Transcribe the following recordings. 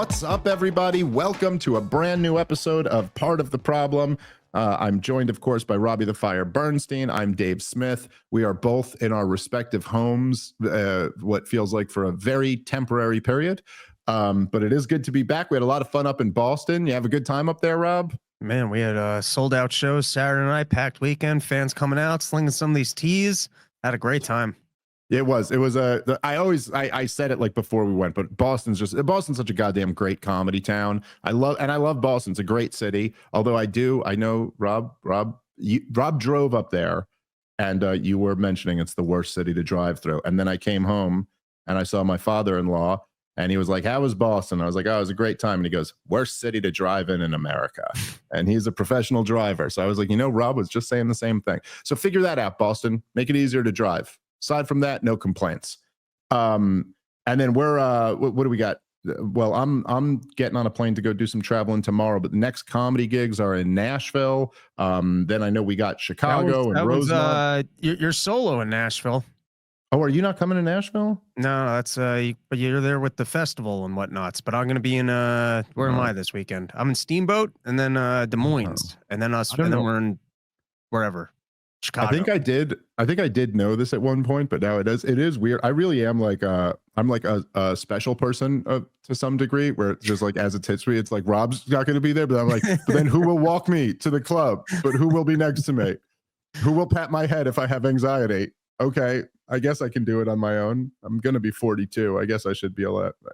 What's up, everybody? Welcome to a brand new episode of Part of the Problem. I'm joined, of course, by Robbie the Fire Bernstein. I'm Dave Smith. We are both in our respective homes, what feels like for a very temporary period. But it is good to be back. We had a lot of fun up in Boston. You have a good time up there, Rob? Man, we had sold out shows Saturday night, packed weekend, fans coming out, slinging some of these teas. Had a great time. It was I said it like before we went, but Boston's such a goddamn great comedy town. I love Boston. It's a great city. Although I know Rob drove up there, and you were mentioning it's the worst city to drive through. And then I came home and I saw my father-in-law, and he was like, "How was Boston?" I was like, "Oh, it was a great time." And he goes, "Worst city to drive in America." And he's a professional driver. So I was like, Rob was just saying the same thing. So figure that out, Boston. Make it easier to drive. Aside from that, no complaints. And then we're what do we got? Well, I'm getting on a plane to go do some traveling tomorrow, but the next comedy gigs are in Nashville. Then I know we got Chicago and Rosemont. You're solo in Nashville. Oh, are you not coming to Nashville? No, that's but you're there with the festival and whatnots. But I'm gonna be in where am I this weekend? I'm in Steamboat and then Des Moines, and then then we're in wherever. Chicago. I think I did know this at one point, but now it is weird. I really am like I'm like a special person to some degree, where it's just like as it hits me, it's like Rob's not going to be there, but I'm like, but then who will walk me to the club? But who will be next to me? Who will pat my head if I have anxiety? Okay, I guess I can do it on my own. I'm going to be 42. I guess I should be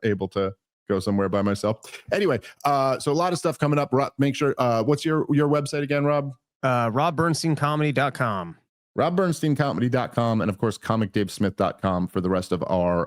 able to go somewhere by myself. Anyway, so a lot of stuff coming up. Rob, make sure. What's your website again, Rob? RobBernsteinComedy.com. RobBernsteinComedy.com, and of course ComicDaveSmith.com for the rest of our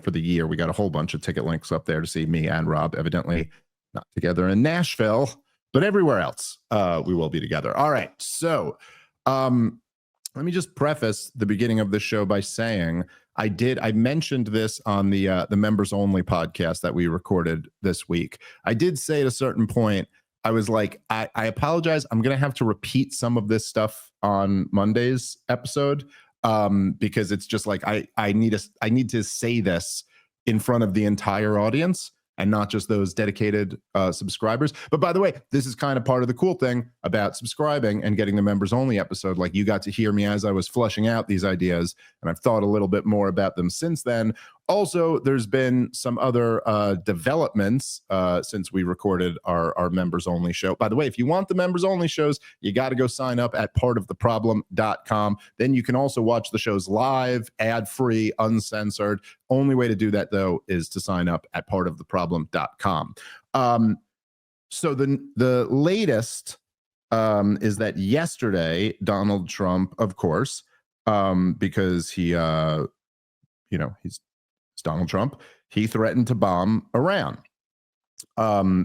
for the year. We got a whole bunch of ticket links up there to see me and Rob, evidently not together in Nashville, but everywhere else we will be together. All right, so let me just preface the beginning of the show by saying I mentioned this on the members only podcast that we recorded this week. I did say at a certain point, I was like, I apologize. I'm going to have to repeat some of this stuff on Monday's episode because it's just like I need to say this in front of the entire audience and not just those dedicated subscribers. But by the way, this is kind of part of the cool thing about subscribing and getting the members only episode. Like, you got to hear me as I was fleshing out these ideas, and I've thought a little bit more about them since then. Also, there's been some other developments since we recorded our members only show. By the way, if you want the members only shows, you got to go sign up at partoftheproblem.com. Then you can also watch the shows live, ad-free, uncensored. Only way to do that, though, is to sign up at partoftheproblem.com. So the latest is that yesterday, Donald Trump, of course, because he's Donald Trump, he threatened to bomb Iran.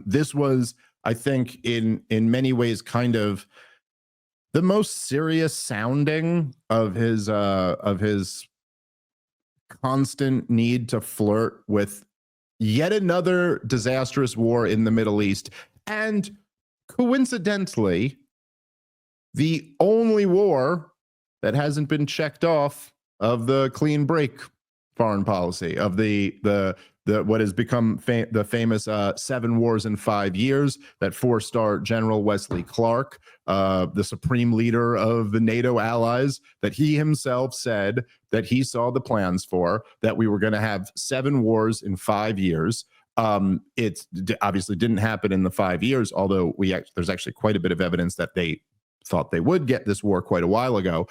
This was, I think, in many ways, kind of the most serious sounding of his constant need to flirt with yet another disastrous war in the Middle East, and coincidentally, the only war that hasn't been checked off of the clean break foreign policy, of the what has become the famous 7 wars in 5 years that 4-star General Wesley Clark, the supreme leader of the NATO allies, that he himself said that he saw the plans for, that we were going to have 7 wars in 5 years. It obviously didn't happen in the 5 years, although there's actually quite a bit of evidence that they thought they would get this war quite a while ago.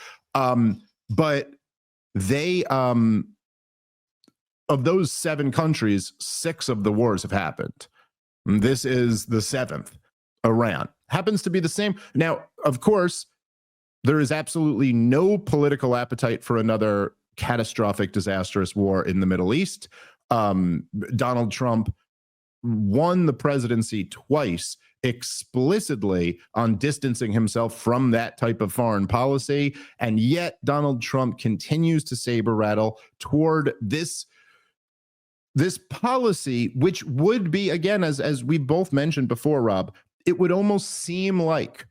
But they of those 7 countries, 6 of the wars have happened. This is the 7th. Iran happens to be the same. Now, of course, there is absolutely no political appetite for another catastrophic, disastrous war in the Middle East. Donald Trump won the presidency twice explicitly on distancing himself from that type of foreign policy. And yet Donald Trump continues to saber rattle toward this policy, which would be, again, as we both mentioned before, Rob, it would almost seem like,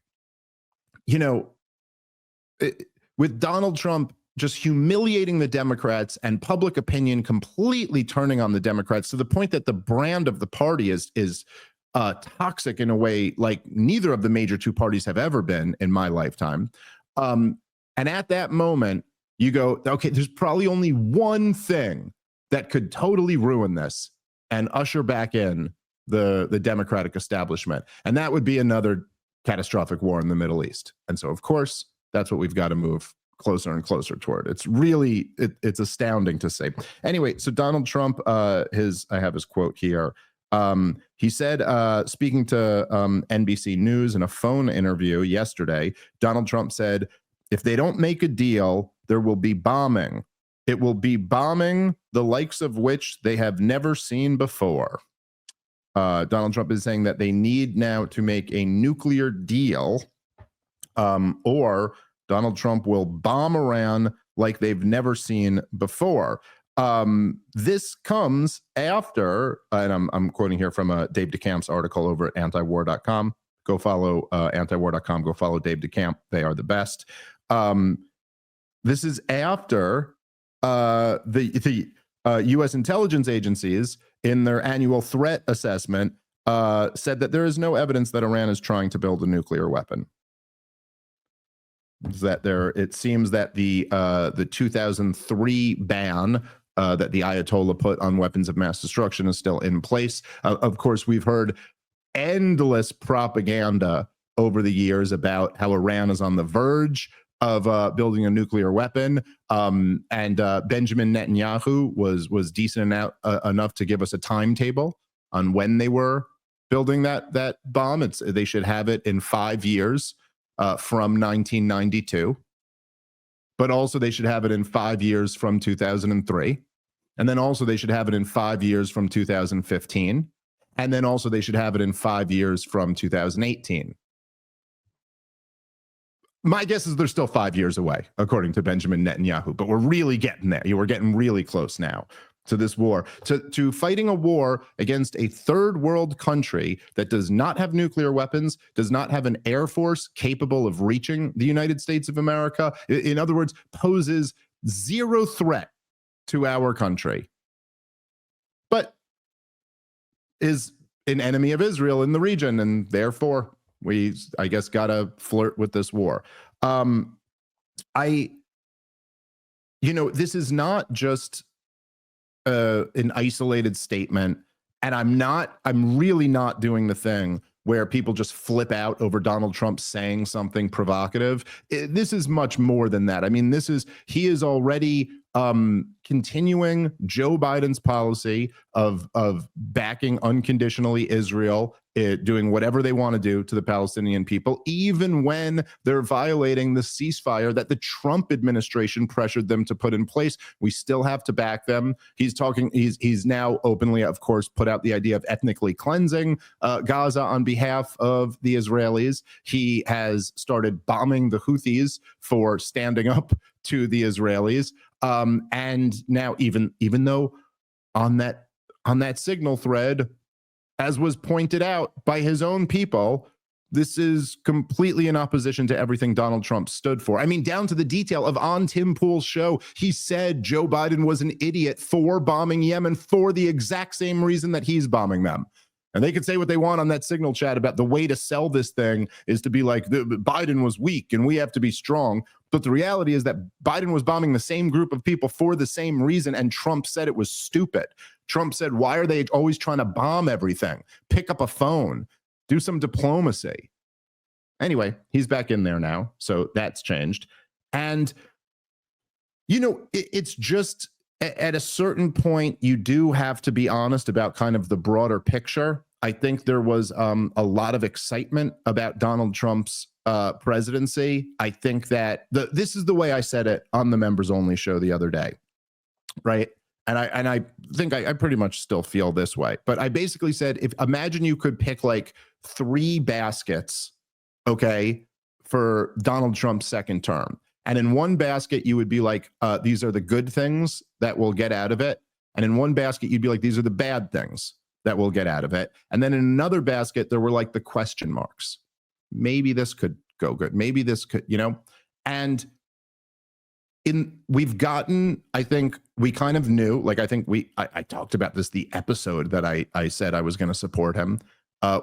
with Donald Trump just humiliating the Democrats and public opinion completely turning on the Democrats to the point that the brand of the party is toxic in a way like neither of the major two parties have ever been in my lifetime. And at that moment, you go, okay, there's probably only one thing that could totally ruin this and usher back in the Democratic establishment. And that would be another catastrophic war in the Middle East. And so, of course, that's what we've got to move closer and closer toward. It's really, it's astounding to say. Anyway, so Donald Trump, I have his quote here. He said, speaking to NBC News in a phone interview yesterday, Donald Trump said, if they don't make a deal, there will be bombing. It will be bombing the likes of which they have never seen before. Donald Trump is saying that they need now to make a nuclear deal, or Donald Trump will bomb Iran like they've never seen before. This comes after, and I'm quoting here from Dave DeCamp's article over at antiwar.com. Go follow antiwar.com. Go follow Dave DeCamp. They are the best. This is after the U.S. intelligence agencies in their annual threat assessment said that there is no evidence that Iran is trying to build a nuclear weapon. It seems that the 2003 ban that the Ayatollah put on weapons of mass destruction is still in place. Of course, we've heard endless propaganda over the years about how Iran is on the verge of building a nuclear weapon. And Benjamin Netanyahu was decent enough to give us a timetable on when they were building that bomb. They should have it in 5 years. From 1992, but also they should have it in 5 years from 2003. And then also they should have it in 5 years from 2015. And then also they should have it in 5 years from 2018. My guess is they're still 5 years away, according to Benjamin Netanyahu, but we're really getting there. We're getting really close now to this war, to fighting a war against a third world country that does not have nuclear weapons, does not have an air force capable of reaching the United States of America. In other words, poses zero threat to our country, but is an enemy of Israel in the region, and therefore we, I guess, gotta flirt with this war. This is not just an isolated statement, and I'm really not doing the thing where people just flip out over Donald Trump saying something provocative. This is much more than that. I mean, he is already continuing Joe Biden's policy of backing unconditionally Israel, doing whatever they want to do to the Palestinian people, even when they're violating the ceasefire that the Trump administration pressured them to put in place. We still have to back them. He's now openly, of course, put out the idea of ethnically cleansing Gaza on behalf of the Israelis. He has started bombing the Houthis for standing up to the Israelis. And now even though on that signal thread, as was pointed out by his own people, this is completely in opposition to everything Donald Trump stood for. I mean, down to the detail of on Tim Pool's show, he said Joe Biden was an idiot for bombing Yemen for the exact same reason that he's bombing them. And they could say what they want on that signal chat about the way to sell this thing is to be like, Biden was weak and we have to be strong. But the reality is that Biden was bombing the same group of people for the same reason, and Trump said it was stupid. Trump said, why are they always trying to bomb everything? Pick up a phone, do some diplomacy. Anyway, he's back in there now, so that's changed. And, it's just at a certain point, you do have to be honest about kind of the broader picture. I think there was a lot of excitement about Donald Trump's presidency. I think that this is the way I said it on the members only show the other day, right? And I think I pretty much still feel this way. But I basically said, imagine you could pick like 3 baskets, okay, for Donald Trump's second term. And in one basket, you would be like, these are the good things that we'll get out of it. And in one basket, you'd be like, these are the bad things that we'll get out of it. And then in another basket, there were like the question marks. Maybe this could go good. Maybe this could, And we've gotten, I think we kind of knew, like, I think I talked about this, the episode that I said I was going to support him.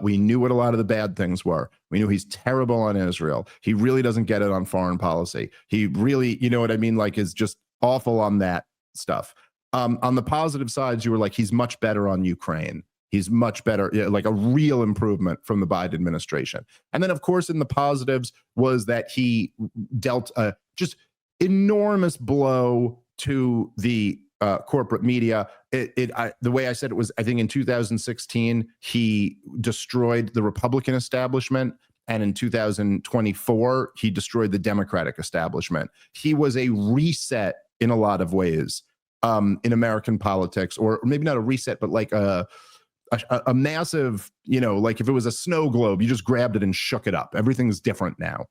We knew what a lot of the bad things were. We knew he's terrible on Israel. He really doesn't get it on foreign policy. He really, you know what I mean? Like, is just awful on that stuff. On the positive sides, you were like, he's much better on Ukraine. He's much better, like a real improvement from the Biden administration. And then, of course, in the positives was that he dealt a just enormous blow to the corporate media. The way I said it was, I think in 2016, he destroyed the Republican establishment. And in 2024, he destroyed the Democratic establishment. He was a reset in a lot of ways in American politics, or maybe not a reset, but like a massive, like if it was a snow globe, you just grabbed it and shook it up. Everything's different now.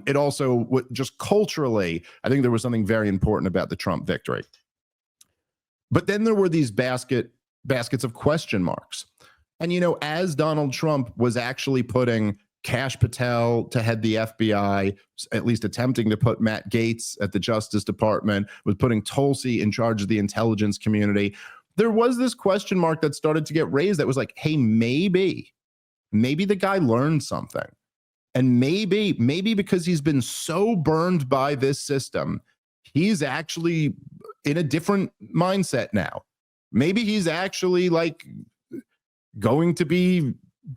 It also, just culturally, I think there was something very important about the Trump victory. But then there were these baskets of question marks. And, as Donald Trump was actually putting Kash Patel to head the FBI, at least attempting to put Matt Gaetz at the Justice Department, was putting Tulsi in charge of the intelligence community, there was this question mark that started to get raised that was like, hey, maybe the guy learned something. And maybe because he's been so burned by this system, he's actually in a different mindset now. Maybe he's actually like going to be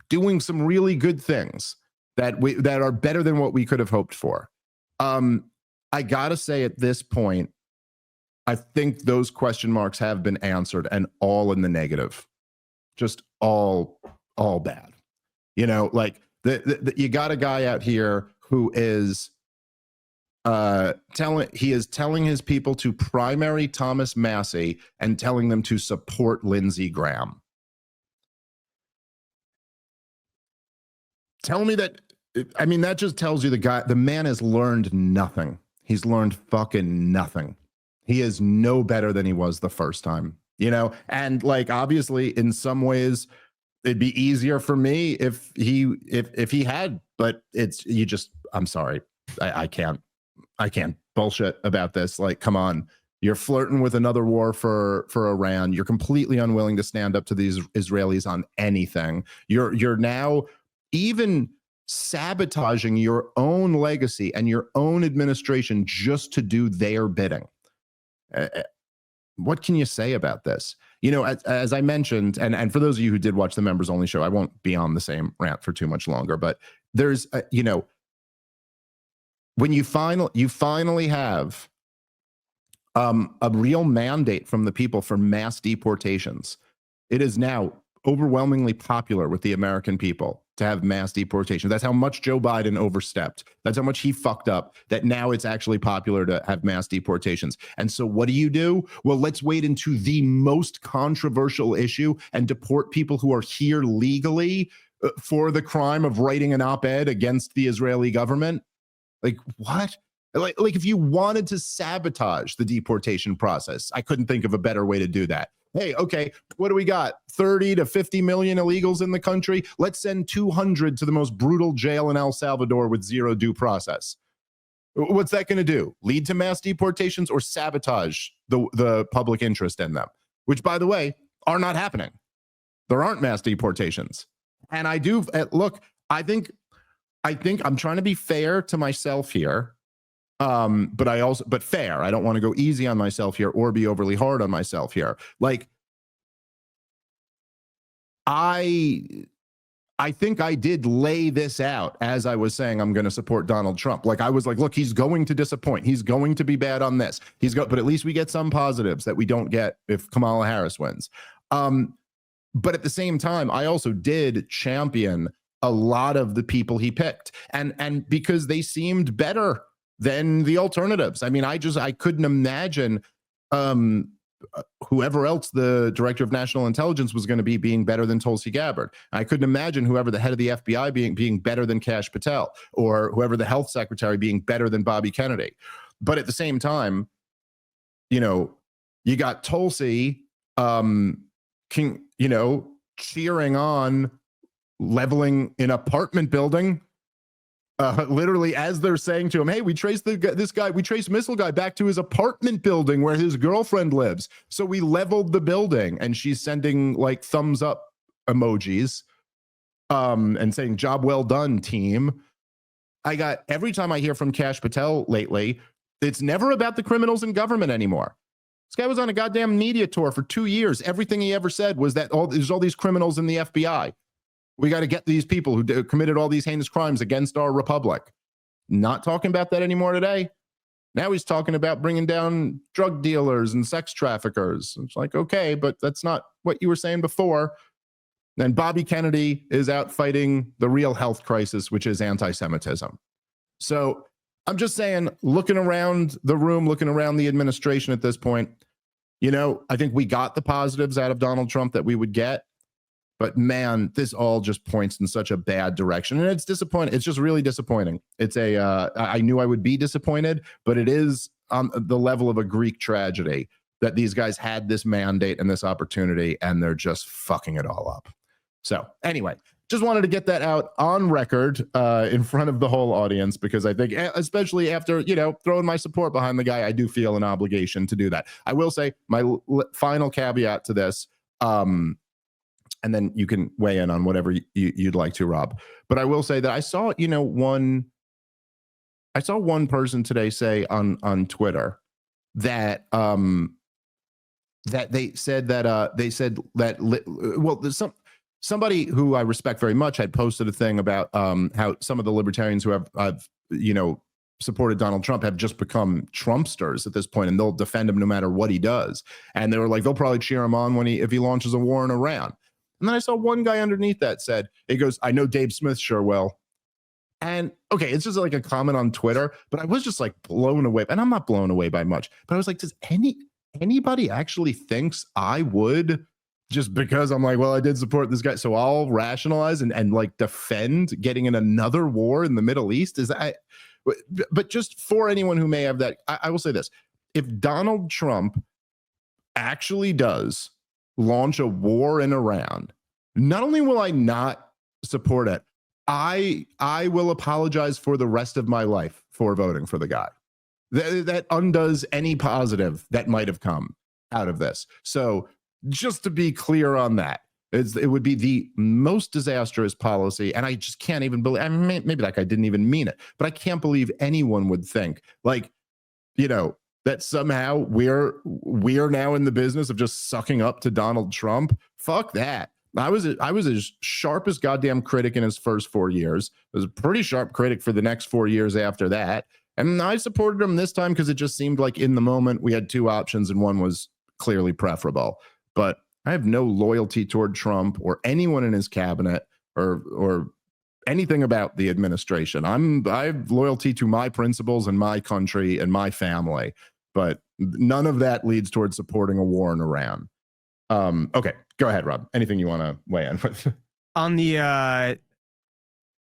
doing some really good things that are better than what we could have hoped for. I gotta say, at this point, I think those question marks have been answered, and all in the negative, just all bad. Like you got a guy out here who is telling his people to primary Thomas Massie and telling them to support Lindsey Graham. Tell me that. I mean, that just tells you the man has learned nothing. He's learned fucking nothing. He is no better than he was the first time, and like, obviously in some ways it'd be easier for me if he had, but I'm sorry. I can't bullshit about this. Like, come on. You're flirting with another war for Iran. You're completely unwilling to stand up to these Israelis on anything. You're now even sabotaging your own legacy and your own administration just to do their bidding. What can you say about this? As I mentioned, and for those of you who did watch the members only show, I won't be on the same rant for too much longer, but there's, when you finally have a real mandate from the people for mass deportations, it is now overwhelmingly popular with the American people to have mass deportation. That's how much Joe Biden overstepped. That's how much he fucked up, that now it's actually popular to have mass deportations. And so what do? Well, let's wait into the most controversial issue and deport people who are here legally for the crime of writing an op-ed against the Israeli government. Like, what? Like if you wanted to sabotage the deportation process, I couldn't think of a better way to do that. Hey, okay, what do we got? 30 to 50 million illegals in the country? Let's send 200 to the most brutal jail in El Salvador with zero due process. What's that going to do? Lead to mass deportations or sabotage the public interest in them? Which, by the way, are not happening. There aren't mass deportations. And I do, look, I think I'm trying to be fair to myself here. But fair. I don't want to go easy on myself here or be overly hard on myself here. Like, I think I did lay this out as I was saying I'm going to support Donald Trump. Like, I was like, look, he's going to disappoint. He's going to be bad on this. But at least we get some positives that we don't get if Kamala Harris wins. But at the same time, I also did champion a lot of the people he picked, and because they seemed better than the alternatives. I mean, I couldn't imagine whoever else the director of national intelligence was going to be being better than Tulsi Gabbard. I couldn't imagine whoever the head of the FBI being better than Kash Patel, or whoever the health secretary being better than Bobby Kennedy. But at the same time, you got Tulsi, cheering on leveling an apartment building literally as they're saying to him, hey, we traced we traced missile guy back to his apartment building where his girlfriend lives. So we leveled the building, and she's sending like thumbs up emojis and saying, job well done, team. Every time I hear from Kash Patel lately, it's never about the criminals in government anymore. This guy was on a goddamn media tour for 2 years. Everything he ever said was that there's all these criminals in the FBI. We got to get these people who committed all these heinous crimes against our republic. Not talking about that anymore today. Now he's talking about bringing down drug dealers and sex traffickers. It's like, okay, but that's not what you were saying before. And Bobby Kennedy is out fighting the real health crisis, which is anti-Semitism. So I'm just saying, looking around the room, looking around the administration at this point, I think we got the positives out of Donald Trump that we would get. But man, this all just points in such a bad direction. And it's disappointing. It's just really disappointing. I knew I would be disappointed, but it is on the level of a Greek tragedy that these guys had this mandate and this opportunity, and they're just fucking it all up. So anyway, just wanted to get that out on record in front of the whole audience, because I think, especially after, throwing my support behind the guy, I do feel an obligation to do that. I will say my final caveat to this, and then you can weigh in on whatever you'd like to, Rob. But I will say that I saw one person today say on Twitter that that they said that somebody who I respect very much had posted a thing about how some of the libertarians who have supported Donald Trump have just become Trumpsters at this point, and they'll defend him no matter what he does. And they were like, they'll probably cheer him on if he launches a war in Iran. And then I saw one guy underneath that said, he goes, I know Dave Smith sure will. And okay, it's just like a comment on Twitter, but I was just like blown away. And I'm not blown away by much, but I was like, does anybody actually thinks I would, just because I'm like, well, I did support this guy, so I'll rationalize and like defend getting in another war in the Middle East? But just for anyone who may have that, I will say this. If Donald Trump actually does launch a war in Iran, not only will I not support it, I will apologize for the rest of my life for voting for the guy. That undoes any positive that might have come out of this. So just to be clear on that, it would be the most disastrous policy, and I just can't even believe. I mean, maybe that guy didn't even mean it, but I can't believe anyone would think that somehow we're now in the business of just sucking up to Donald Trump. Fuck that. I was as sharp as goddamn critic in his first 4 years. I was a pretty sharp critic for the next 4 years after that. And I supported him this time because it just seemed like in the moment we had two options and one was clearly preferable. But I have no loyalty toward Trump or anyone in his cabinet or anything about the administration. I have loyalty to my principles and my country and my family, but none of that leads towards supporting a war in Iran. Okay, go ahead, Rob. Anything you want to weigh in with? On the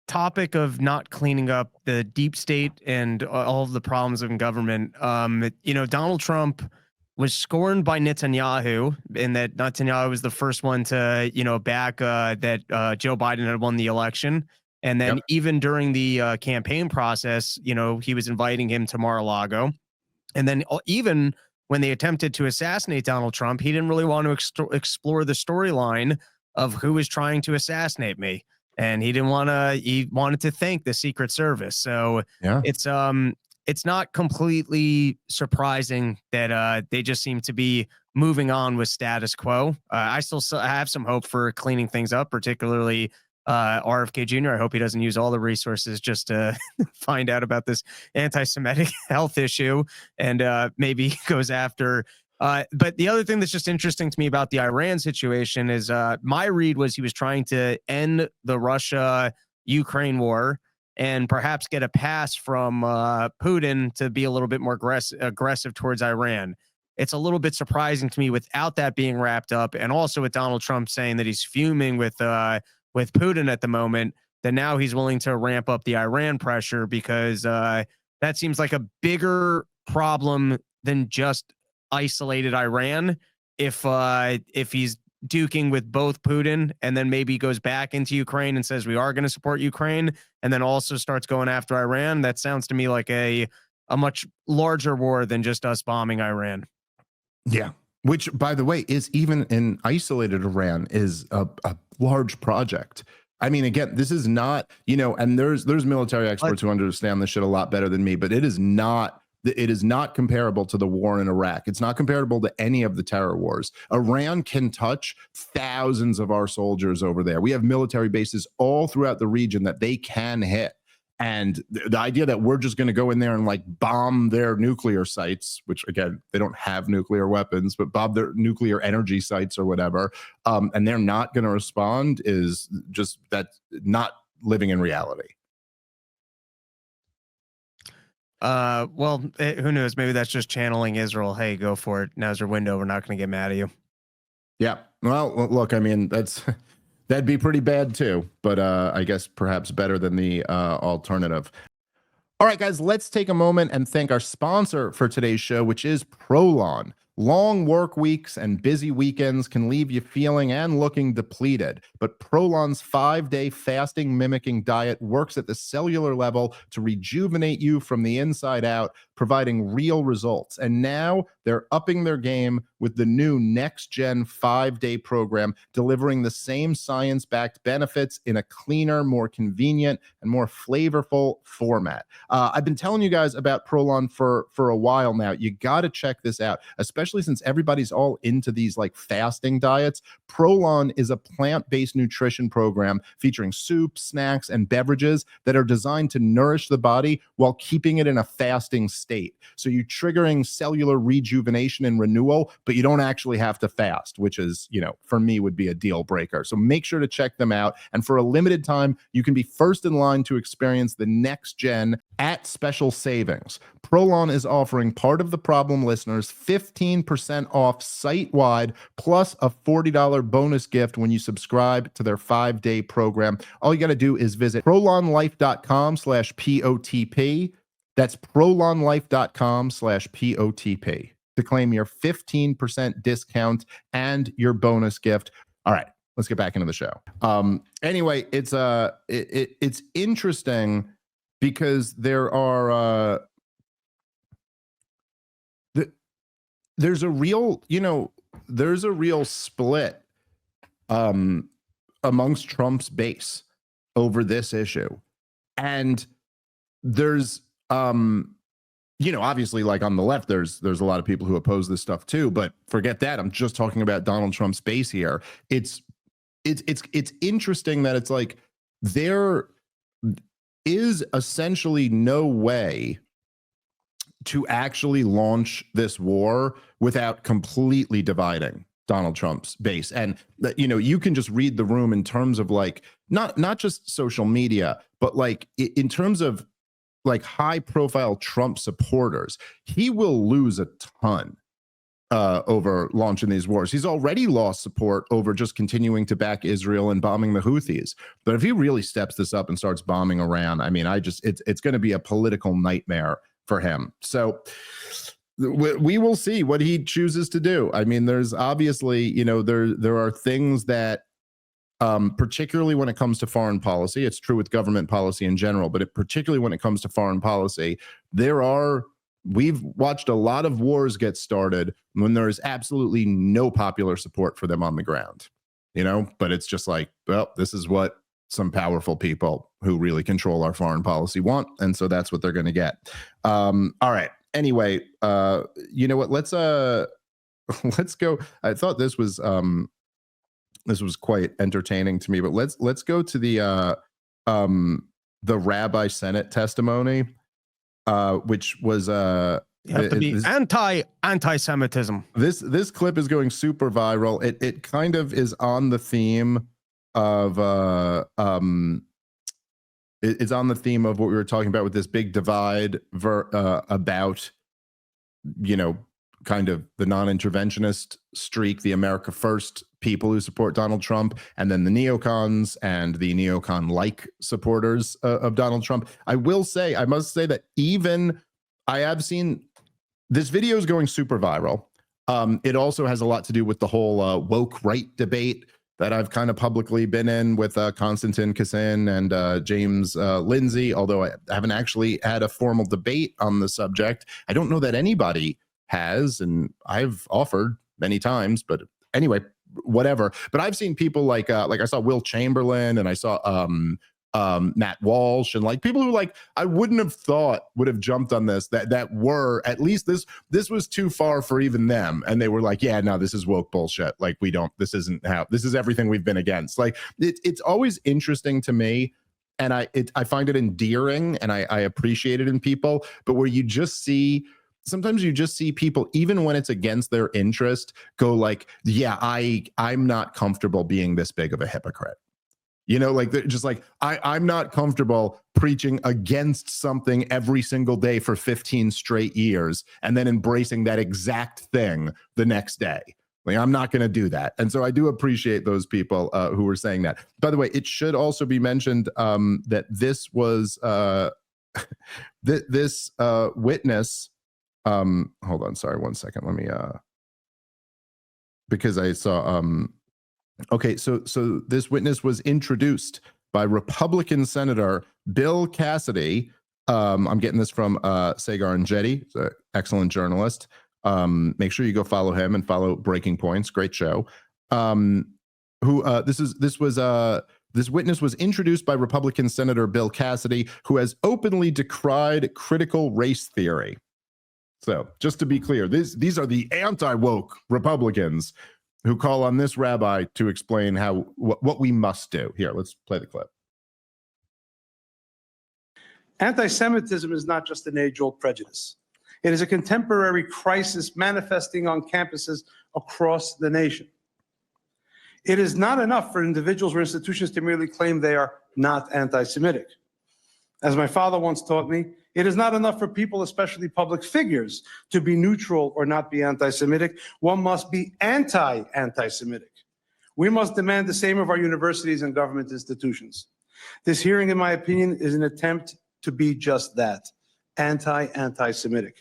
topic of not cleaning up the deep state and all of the problems in government, Donald Trump was scorned by Netanyahu, in that Netanyahu was the first one to, back that Joe Biden had won the election. And then even during the campaign process, he was inviting him to Mar-a-Lago. And then even when they attempted to assassinate Donald Trump, he didn't really want to explore the storyline of who was trying to assassinate me. And he wanted to thank the Secret Service. So it's not completely surprising that they just seem to be moving on with status quo. I still have some hope for cleaning things up, particularly RFK Jr. I hope he doesn't use all the resources just to find out about this anti-Semitic health issue and maybe goes after. But the other thing that's just interesting to me about the Iran situation is my read was he was trying to end the Russia-Ukraine war and perhaps get a pass from Putin to be a little bit more aggressive towards Iran. It's a little bit surprising to me without that being wrapped up, and also with Donald Trump saying that he's fuming with Putin at the moment, that now he's willing to ramp up the Iran pressure, because that seems like a bigger problem than just isolated Iran. If he's duking with both Putin, and then maybe goes back into Ukraine and says we are going to support Ukraine, and then also starts going after Iran. That sounds to me like a much larger war than just us bombing Iran. Yeah. Which, by the way, is even in isolated Iran is a large project. I mean, again, this is not, and there's military experts who understand this shit a lot better than me, but it is not comparable to the war in Iraq. It's not comparable to any of the terror wars. Iran can touch thousands of our soldiers over there. We have military bases all throughout the region that they can hit. And the idea that we're just going to go in there and like bomb their nuclear sites, which again, they don't have nuclear weapons, but bomb their nuclear energy sites or whatever, and they're not going to respond is just that's not living in reality. Well, who knows? Maybe that's just channeling Israel. Hey, go for it. Now's your window. We're not going to get mad at you. Yeah. Well, look, I mean, that'd be pretty bad too, but I guess perhaps better than the alternative. All right, guys, let's take a moment and thank our sponsor for today's show, which is Prolon. Long work weeks and busy weekends can leave you feeling and looking depleted, but Prolon's 5-day fasting mimicking diet works at the cellular level to rejuvenate you from the inside out, providing real results. And now they're upping their game with the new next-gen 5-day program, delivering the same science-backed benefits in a cleaner, more convenient, and more flavorful format. I've been telling you guys about Prolon for a while now. You got to check this out, especially since everybody's all into these like fasting diets. Prolon is a plant-based nutrition program featuring soups, snacks, and beverages that are designed to nourish the body while keeping it in a fasting state. So you're triggering cellular rejuvenation and renewal, but you don't actually have to fast, which is, for me would be a deal breaker. So make sure to check them out. And for a limited time, you can be first in line to experience the next gen at special savings. Prolon is offering Part of the Problem listeners 15% off site-wide plus a $40 bonus gift when you subscribe to their 5-day program. All you got to do is visit prolonlife.com/POTP. That's prolonlife.com/POTP to claim your 15% discount and your bonus gift. All right, let's get back into the show. Anyway, it's interesting because there's a real split amongst Trump's base over this issue. And there's obviously, like on the left, there's a lot of people who oppose this stuff too, but forget that. I'm just talking about Donald Trump's base here. It's interesting that it's like there is essentially no way to actually launch this war without completely dividing Donald Trump's base. And you can just read the room in terms of like not just social media, but like in terms of like high profile Trump supporters. He will lose a ton over launching these wars. He's already lost support over just continuing to back Israel and bombing the Houthis. But if he really steps this up and starts bombing Iran, I mean, it's going to be a political nightmare for him. So we will see what he chooses to do. I mean, there's obviously, there are things that, particularly when it comes to foreign policy, it's true with government policy in general, but particularly when it comes to foreign policy, we've watched a lot of wars get started when there is absolutely no popular support for them on the ground, but it's just like, well, this is what some powerful people who really control our foreign policy want. And so that's what they're going to get. All right. Anyway, you know what? Let's go. I thought this was quite entertaining to me, but let's go to the Rabbi Senate testimony, which was anti-antisemetism. This clip is going super viral. It kind of is on the theme of it's on the theme of what we were talking about with this big divide about kind of the non-interventionist streak, the America First people who support Donald Trump, and then the neocons and the neocon-like supporters of Donald Trump. I must say that even I have seen this video is going super viral. It also has a lot to do with the whole woke right debate that I've kind of publicly been in with Konstantin Kassin and James Lindsay, although I haven't actually had a formal debate on the subject. I don't know that anybody has, and I've offered many times, but anyway, whatever. But I've seen people like I saw Will Chamberlain, and I saw Matt Walsh, and like people who like I wouldn't have thought would have jumped on this, that were at least this was too far for even them, and they were like, yeah, no, this is woke bullshit. Like this is everything we've been against. Like it's always interesting to me, and I find it endearing, and I appreciate it in people, but where you just see. Sometimes you just see people, even when it's against their interest, go like, yeah, I'm not comfortable being this big of a hypocrite. You know, like they're just like, I'm not comfortable preaching against something every single day for 15 straight years and then embracing that exact thing the next day. Like, I'm not going to do that. And so I do appreciate those people who were saying that. By the way, it should also be mentioned that this was this witness. Hold on, sorry, 1 second. Let me because I saw okay, so this witness was introduced by Republican Senator Bill Cassidy. I'm getting this from Sagar and Jetty, an excellent journalist. Make sure you go follow him and follow Breaking Points. Great show. This witness was introduced by Republican Senator Bill Cassidy, who has openly decried critical race theory. So just to be clear, these are the anti-woke Republicans who call on this rabbi to explain what we must do. Here, let's play the clip. Anti-Semitism is not just an age-old prejudice. It is a contemporary crisis manifesting on campuses across the nation. It is not enough for individuals or institutions to merely claim they are not anti-Semitic. As my father once taught me, it is not enough for people, especially public figures, to be neutral or not be anti-Semitic. One must be anti-anti-Semitic. We must demand the same of our universities and government institutions. This hearing, in my opinion, is an attempt to be just that, anti-anti-Semitic.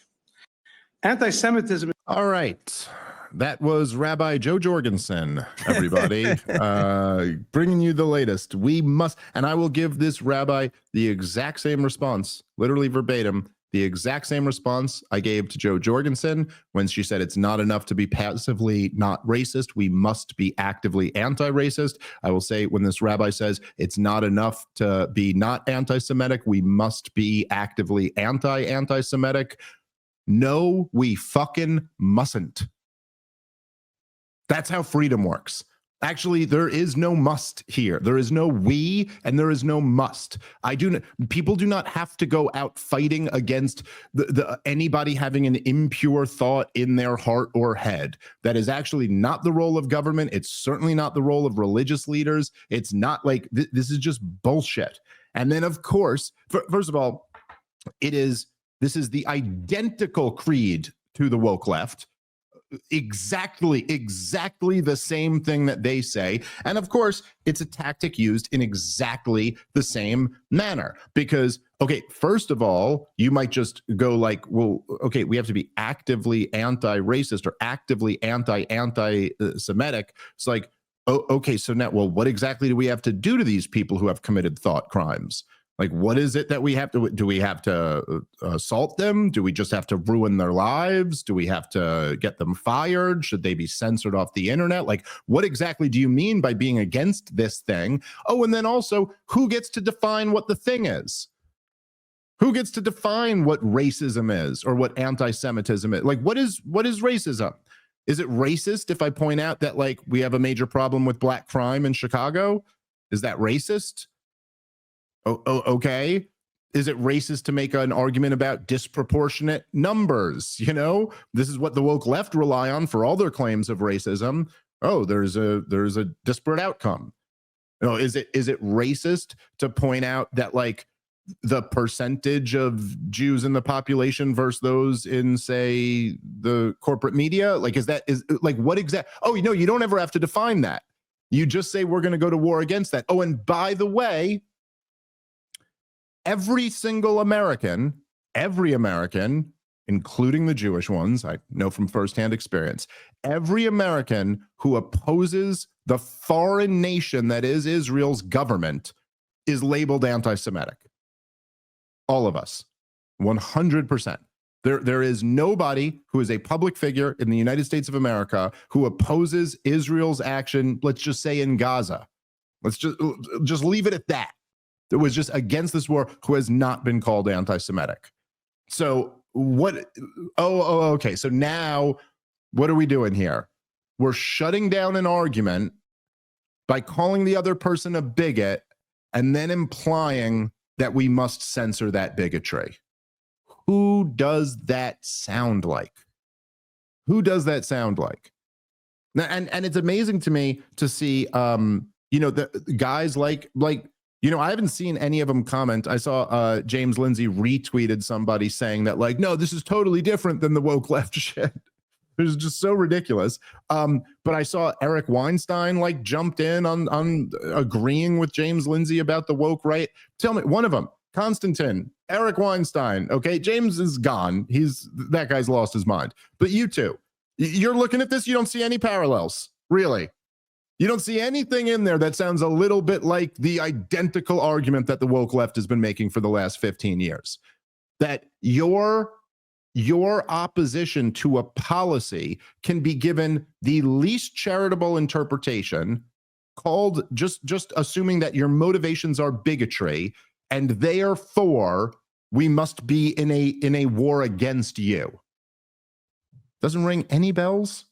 Anti-Semitism. All right. That was Rabbi Joe Jorgensen, everybody, bringing you the latest. We must, and I will give this rabbi the exact same response, literally verbatim, the exact same response I gave to Joe Jorgensen when she said it's not enough to be passively not racist. We must be actively anti-racist. I will say when this rabbi says it's not enough to be not anti-Semitic, we must be actively anti-anti-Semitic. No, we fucking mustn't. That's how freedom works. Actually, there is no must here. There is no we, and there is no must. People do not have to go out fighting against anybody having an impure thought in their heart or head. That is actually not the role of government. It's certainly not the role of religious leaders. It's not like this is just bullshit. And then, of course, first of all, this is the identical creed to the woke left. Exactly the same thing that they say. And of course, it's a tactic used in exactly the same manner. Because, okay, first of all, you might just go like, well, okay, we have to be actively anti-racist or actively anti-Semitic. It's like, oh, okay, so now, well, what exactly do we have to do to these people who have committed thought crimes? Like, what is it that we have to do? We have to assault them? Do we just have to ruin their lives? Do we have to get them fired? Should they be censored off the internet? Like, what exactly do you mean by being against this thing? Oh, and then also, who gets to define what the thing is? Who gets to define what racism is or what anti-Semitism is? Like, what is racism? Is it racist if I point out that, like, we have a major problem with black crime in Chicago? Is that racist? Oh, okay. Is it racist to make an argument about disproportionate numbers? You know, this is what the woke left rely on for all their claims of racism. Oh, there's a disparate outcome. You know, is it racist to point out that, like, the percentage of Jews in the population versus those in, say, the corporate media? Like, is like, what exact? Oh, you know, you don't ever have to define that. You just say we're going to go to war against that. Oh, and by the way, every single American, including the Jewish ones, I know from firsthand experience, every American who opposes the foreign nation that is Israel's government is labeled anti-Semitic. All of us, 100%. There is nobody who is a public figure in the United States of America who opposes Israel's action, let's just say in Gaza. Let's just leave it at that. That was just against this war, who has not been called anti-Semitic. So what? Okay. So now what are we doing here? We're shutting down an argument by calling the other person a bigot and then implying that we must censor that bigotry. Who does that sound like? Who does that sound like? And it's amazing to me to see, the guys like, I haven't seen any of them comment. I saw James Lindsay retweeted somebody saying that, like, no, this is totally different than the woke left shit. It's just so ridiculous. But I saw Eric Weinstein like jumped in on agreeing with James Lindsay about the woke right. Tell me, one of them, Konstantin, Eric Weinstein. Okay, James is gone. That guy's lost his mind. But you two, you're looking at this, you don't see any parallels, really. You don't see anything in there that sounds a little bit like the identical argument that the woke left has been making for the last 15 years. That your opposition to a policy can be given the least charitable interpretation, called just assuming that your motivations are bigotry, and therefore we must be in a war against you. Doesn't ring any bells?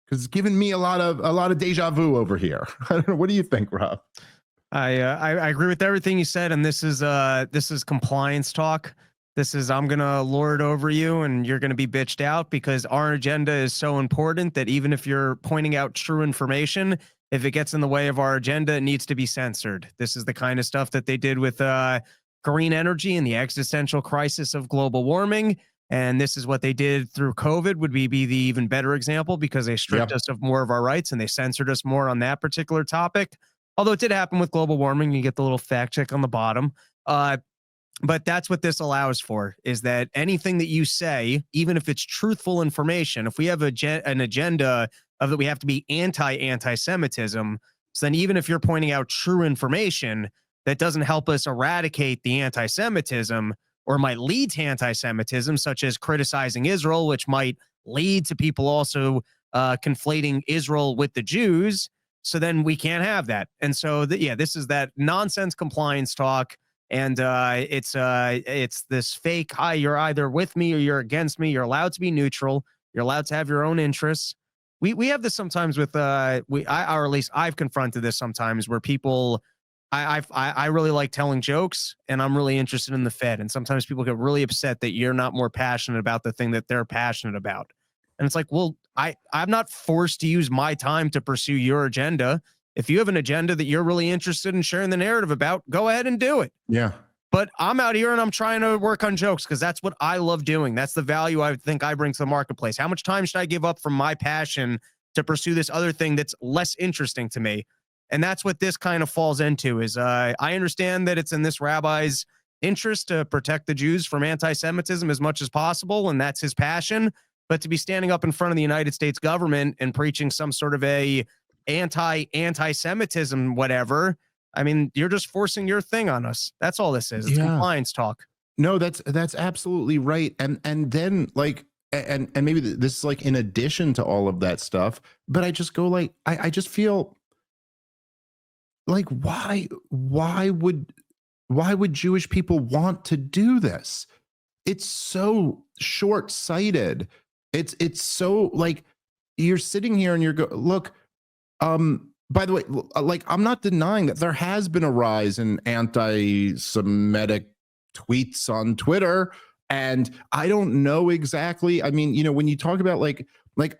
Because it's given me a lot of deja vu over here. I don't know. What do you think, Rob? I agree with everything you said, and this is compliance talk. This is, I'm gonna lord over you, and you're gonna be bitched out because our agenda is so important that even if you're pointing out true information, if it gets in the way of our agenda, it needs to be censored. This is the kind of stuff that they did with green energy and the existential crisis of global warming. And this is what they did through COVID, would be the even better example, because they stripped us of more of our rights and they censored us more on that particular topic. Although it did happen with global warming, you get the little fact check on the bottom. But that's what this allows for, is that anything that you say, even if it's truthful information, if we have an agenda of that we have to be anti-antisemitism, so then even if you're pointing out true information that doesn't help us eradicate the anti-Semitism, or might lead to anti-Semitism, such as criticizing Israel, which might lead to people also conflating Israel with the Jews. So then we can't have that. And so, this is that nonsense compliance talk. And it's this fake, hi, you're either with me or you're against me. You're allowed to be neutral. You're allowed to have your own interests. We have this sometimes with, or at least I've confronted this sometimes, where people, I really like telling jokes, and I'm really interested in the Fed. And sometimes people get really upset that you're not more passionate about the thing that they're passionate about. And it's like, well, I'm not forced to use my time to pursue your agenda. If you have an agenda that you're really interested in sharing the narrative about, go ahead and do it. Yeah. But I'm out here and I'm trying to work on jokes because that's what I love doing. That's the value I think I bring to the marketplace. How much time should I give up from my passion to pursue this other thing that's less interesting to me? And that's what this kind of falls into, is I understand that it's in this rabbi's interest to protect the Jews from anti-Semitism as much as possible, and that's his passion. But to be standing up in front of the United States government and preaching some sort of a anti-Semitism, whatever, I mean, you're just forcing your thing on us. That's all this is. It's compliance talk. No, that's absolutely right. And then like, and maybe this is like in addition to all of that stuff, but I just go like, I just feel like, why would Jewish people want to do this? It's so short-sighted. It's so like, you're sitting here and look, by the way, like, I'm not denying that there has been a rise in anti-Semitic tweets on Twitter. And I don't know exactly. I mean, when you talk about like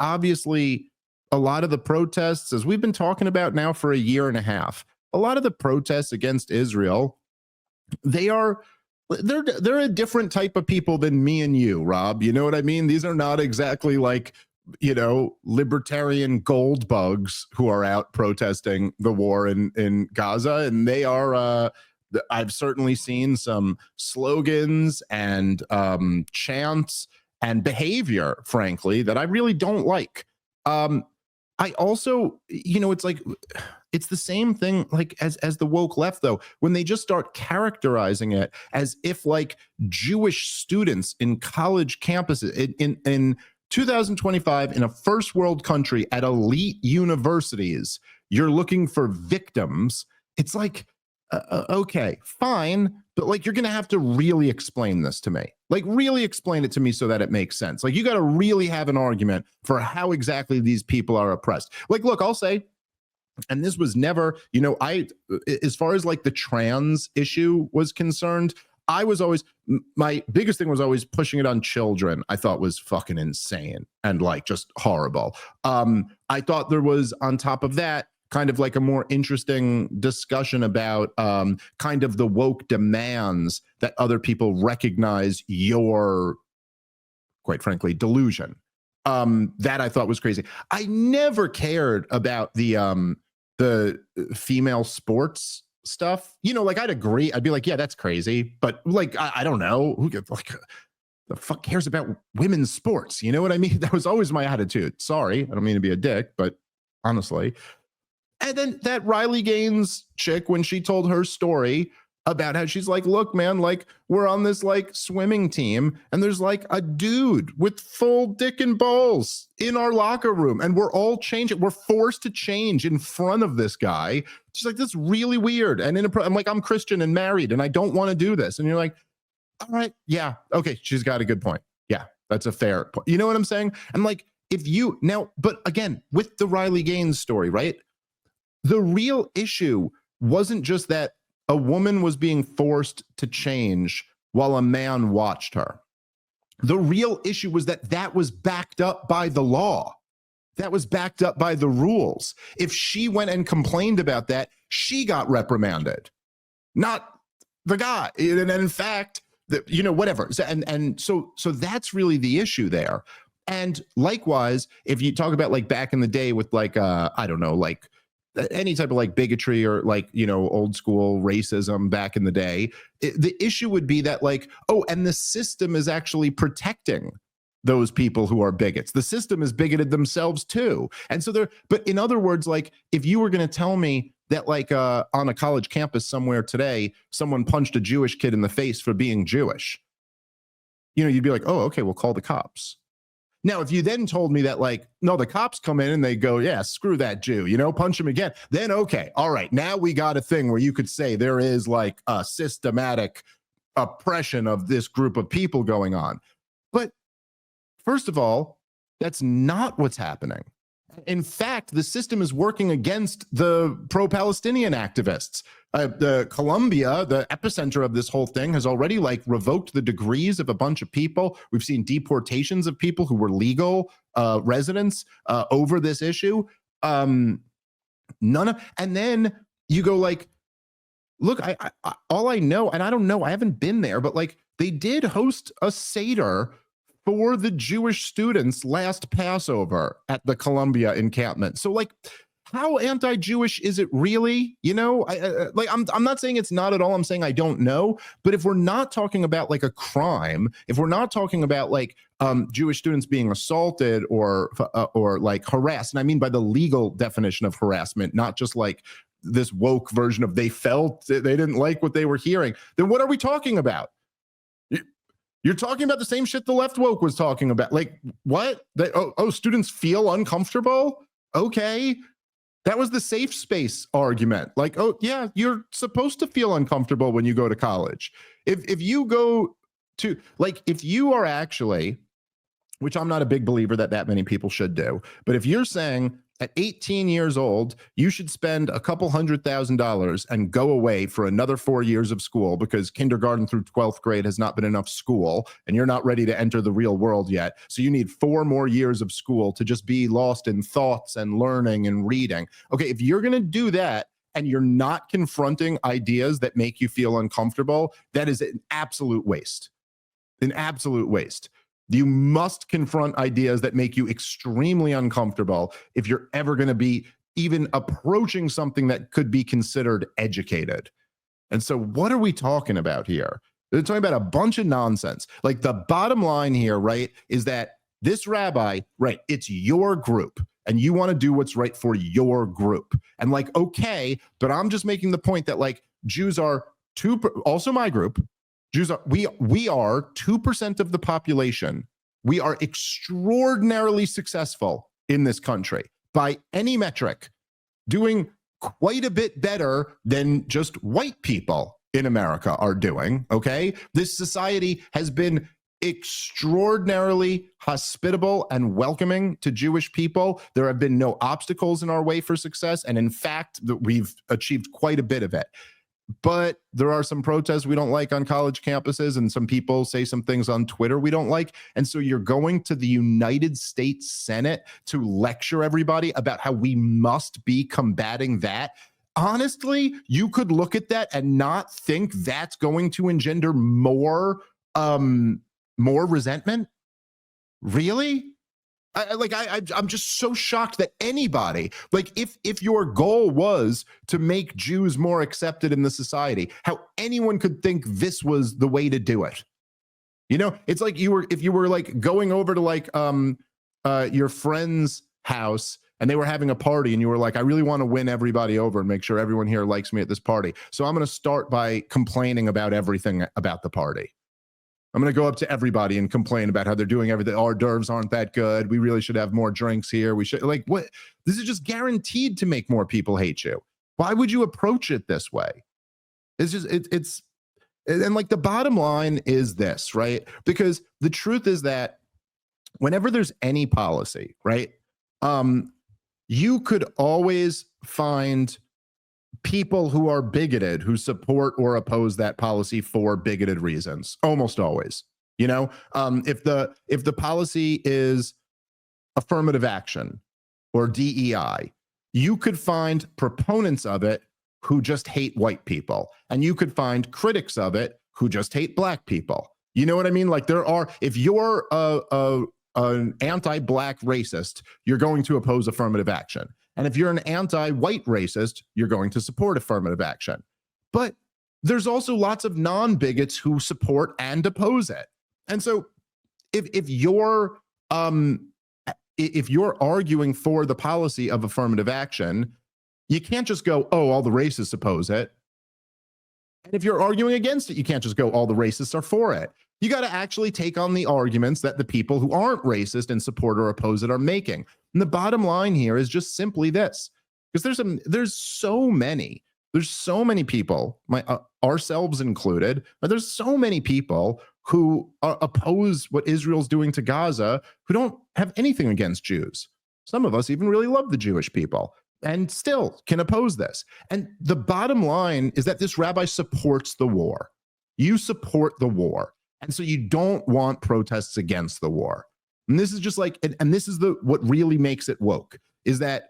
obviously a lot of the protests, as we've been talking about now for a year and a half, a lot of the protests against Israel, they're a different type of people than me and you, Rob. You know what I mean? These are not exactly like, libertarian gold bugs who are out protesting the war in Gaza. And they are, I've certainly seen some slogans and chants and behavior, frankly, that I really don't like. I also, it's like, it's the same thing like as the woke left, though, when they just start characterizing it as if like Jewish students in college campuses in 2025 in a first world country at elite universities, you're looking for victims. It's like, okay, fine, but like you're gonna have to really explain this to me. Like really explain it to me so that it makes sense. Like you got to really have an argument for how exactly these people are oppressed. Like, look, I'll say, and this was never, as far as like the trans issue was concerned, I was always, my biggest thing was always pushing it on children. I thought was fucking insane and like just horrible. I thought there was, on top of that, kind of like a more interesting discussion about kind of the woke demands that other people recognize your, quite frankly, delusion. That I thought was crazy. I never cared about the female sports stuff. Like I'd agree. I'd be like, yeah, that's crazy. But like, I don't know. Who like the fuck cares about women's sports? You know what I mean? That was always my attitude. Sorry, I don't mean to be a dick, but honestly. And then that Riley Gaines chick, when she told her story about how she's like, look, man, like we're on this like swimming team and there's like a dude with full dick and balls in our locker room and we're all changing. We're forced to change in front of this guy. She's like, this is really weird. And I'm like, I'm Christian and married and I don't want to do this. And you're like, all right, yeah, okay, she's got a good point. Yeah, that's a fair point. You know what I'm saying? I'm like, but again, with the Riley Gaines story, right? The real issue wasn't just that a woman was being forced to change while a man watched her. The real issue was that was backed up by the law. That was backed up by the rules. If she went and complained about that, she got reprimanded, not the guy. And in fact, whatever. So that's really the issue there. And likewise, if you talk about like back in the day with like, I don't know, like any type of like bigotry or like, old school racism back in the day, the issue would be that like, oh, and the system is actually protecting those people who are bigots. The system is bigoted themselves too. And so but in other words, like if you were going to tell me that like on a college campus somewhere today, someone punched a Jewish kid in the face for being Jewish, you'd be like, oh, okay, we'll call the cops. Now, if you then told me that like, no, the cops come in and they go, yeah, screw that Jew, punch him again, then okay, all right, now we got a thing where you could say there is like a systematic oppression of this group of people going on. But first of all, that's not what's happening. In fact, the system is working against the pro-Palestinian activists. The Colombia, the epicenter of this whole thing, has already like revoked the degrees of a bunch of people. We've seen deportations of people who were legal residents over this issue. And then you go like, look, I all I know, and I don't know, I haven't been there, but like they did host a Seder for the Jewish students last Passover at the Columbia encampment. So like, how anti-Jewish is it really? I'm not saying it's not at all. I'm saying I don't know. But if we're not talking about like a crime, if we're not talking about like Jewish students being assaulted or like harassed, and I mean by the legal definition of harassment, not just like this woke version of they didn't like what they were hearing, then what are we talking about? You're talking about the same shit the left woke was talking about. Like, what? Students feel uncomfortable? Okay. That was the safe space argument. Like, oh, yeah, you're supposed to feel uncomfortable when you go to college. If you go to, like, if you are actually, which I'm not a big believer that many people should do, but if you're saying at 18 years old, you should spend a couple $100,000 and go away for another 4 years of school because kindergarten through 12th grade has not been enough school and you're not ready to enter the real world yet. So you need 4 more years of school to just be lost in thoughts and learning and reading. Okay, if you're going to do that and you're not confronting ideas that make you feel uncomfortable, that is an absolute waste. An absolute waste. You must confront ideas that make you extremely uncomfortable if you're ever going to be even approaching something that could be considered educated. And so what are we talking about here? They're talking about a bunch of nonsense. Like the bottom line here, right, is that this rabbi, right, it's your group and you want to do what's right for your group. And like, okay, but I'm just making the point that like Jews are also my group. Jews are, we are 2% of the population. We are extraordinarily successful in this country by any metric, doing quite a bit better than just white people in America are doing, okay? This society has been extraordinarily hospitable and welcoming to Jewish people. There have been no obstacles in our way for success. And in fact, we've achieved quite a bit of it. But there are some protests we don't like on college campuses, and some people say some things on Twitter we don't like. And so you're going to the United States Senate to lecture everybody about how we must be combating that. Honestly, you could look at that and not think that's going to engender more resentment. Really? I'm just so shocked that anybody, like if your goal was to make Jews more accepted in the society, how anyone could think this was the way to do it. You know, it's like if you were like going over to like your friend's house and they were having a party and you were like, I really want to win everybody over and make sure everyone here likes me at this party. So I'm going to start by complaining about everything about the party. I'm going to go up to everybody and complain about how they're doing everything. Our d'oeuvres aren't that good. We really should have more drinks here. We should, like, what? This is just guaranteed to make more people hate you. Why would you approach it this way? It's just, and like the bottom line is this, right? Because the truth is that whenever there's any policy, right, you could always find people who are bigoted who support or oppose that policy for bigoted reasons, almost always. You know, if the policy is affirmative action or DEI, you could find proponents of it who just hate white people, and you could find critics of it who just hate black people. You know what I mean? Like there are, if you're an anti-black racist, you're going to oppose affirmative action. And if you're an anti-white racist, you're going to support affirmative action. But there's also lots of non-bigots who support and oppose it. And so if you're arguing for the policy of affirmative action, you can't just go, oh, all the racists oppose it. And if you're arguing against it, you can't just go, all the racists are for it. You got to actually take on the arguments that the people who aren't racist and support or oppose it are making. And the bottom line here is just simply this, because there's so many people, ourselves included, but there's so many people who oppose what Israel's doing to Gaza who don't have anything against Jews. Some of us even really love the Jewish people and still can oppose this. And the bottom line is that this rabbi supports the war. You support the war. And so you don't want protests against the war. And this is just like, and this is what really makes it woke, is that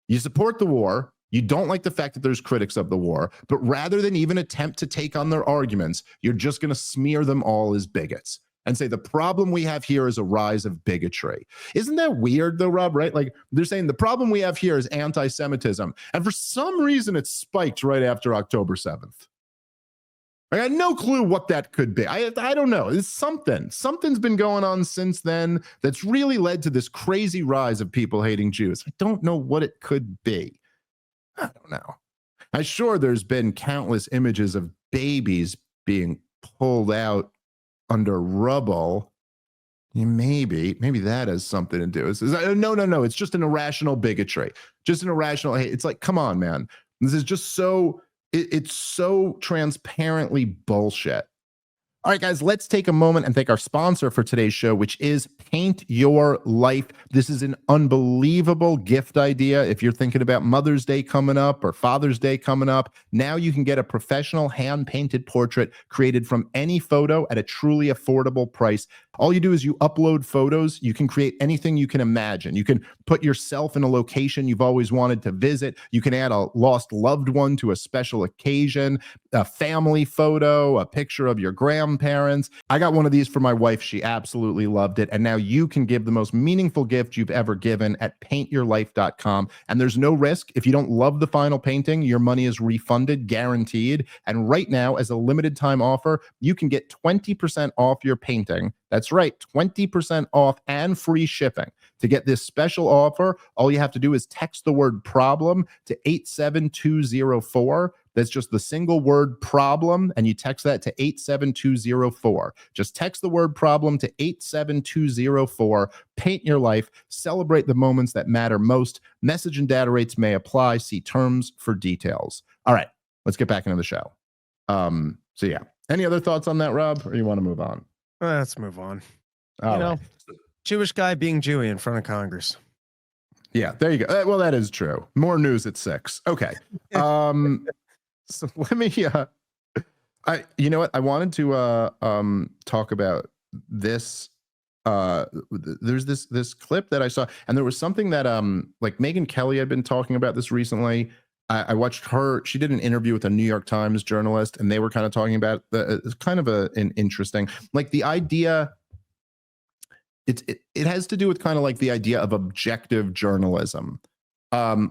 you support the war, you don't like the fact that there's critics of the war, but rather than even attempt to take on their arguments, you're just going to smear them all as bigots and say the problem we have here is a rise of bigotry. Isn't that weird though, Rob, right? Like they're saying the problem we have here is anti-Semitism. And for some reason it spiked right after October 7th. I got no clue what that could be. I don't know. It's something. Something's been going on since then that's really led to this crazy rise of people hating Jews. I don't know what it could be. I don't know. I'm sure there's been countless images of babies being pulled out under rubble. Maybe that has something to do. No. It's just an irrational bigotry. Just an irrational hate. It's like, come on, man. This is just so... It's so transparently bullshit. All right, guys, let's take a moment and thank our sponsor for today's show, which is Paint Your Life. This is an unbelievable gift idea. If you're thinking about Mother's Day coming up or Father's Day coming up, now you can get a professional hand-painted portrait created from any photo at a truly affordable price. All you do is you upload photos. You can create anything you can imagine. You can put yourself in a location you've always wanted to visit. You can add a lost loved one to a special occasion, a family photo, a picture of your grandparents. I got one of these for my wife. She absolutely loved it. And now you can give the most meaningful gift you've ever given at paintyourlife.com. And there's no risk. If you don't love the final painting, your money is refunded, guaranteed. And right now, as a limited time offer, you can get 20% off your painting. That's right, 20% off and free shipping. To get this special offer, all you have to do is text the word problem to 87204. That's just the single word problem, and you text that to 87204. Just text the word problem to 87204. Paint your life. Celebrate the moments that matter most. Message and data rates may apply. See terms for details. All right, let's get back into the show. So yeah, any other thoughts on that, Rob, or you want to move on? Let's move on. All right. Jewish guy being Jewy in front of Congress. Yeah, there you go. Well, that is true. More news at 6. Okay. So let me you know what? I wanted to talk about this. There's this clip that I saw, and there was something that like Megyn Kelly had been talking about this recently. I watched her. She did an interview with a New York Times journalist, and they were kind of talking about it's kind of an interesting, like the idea. It has to do with kind of like the idea of objective journalism,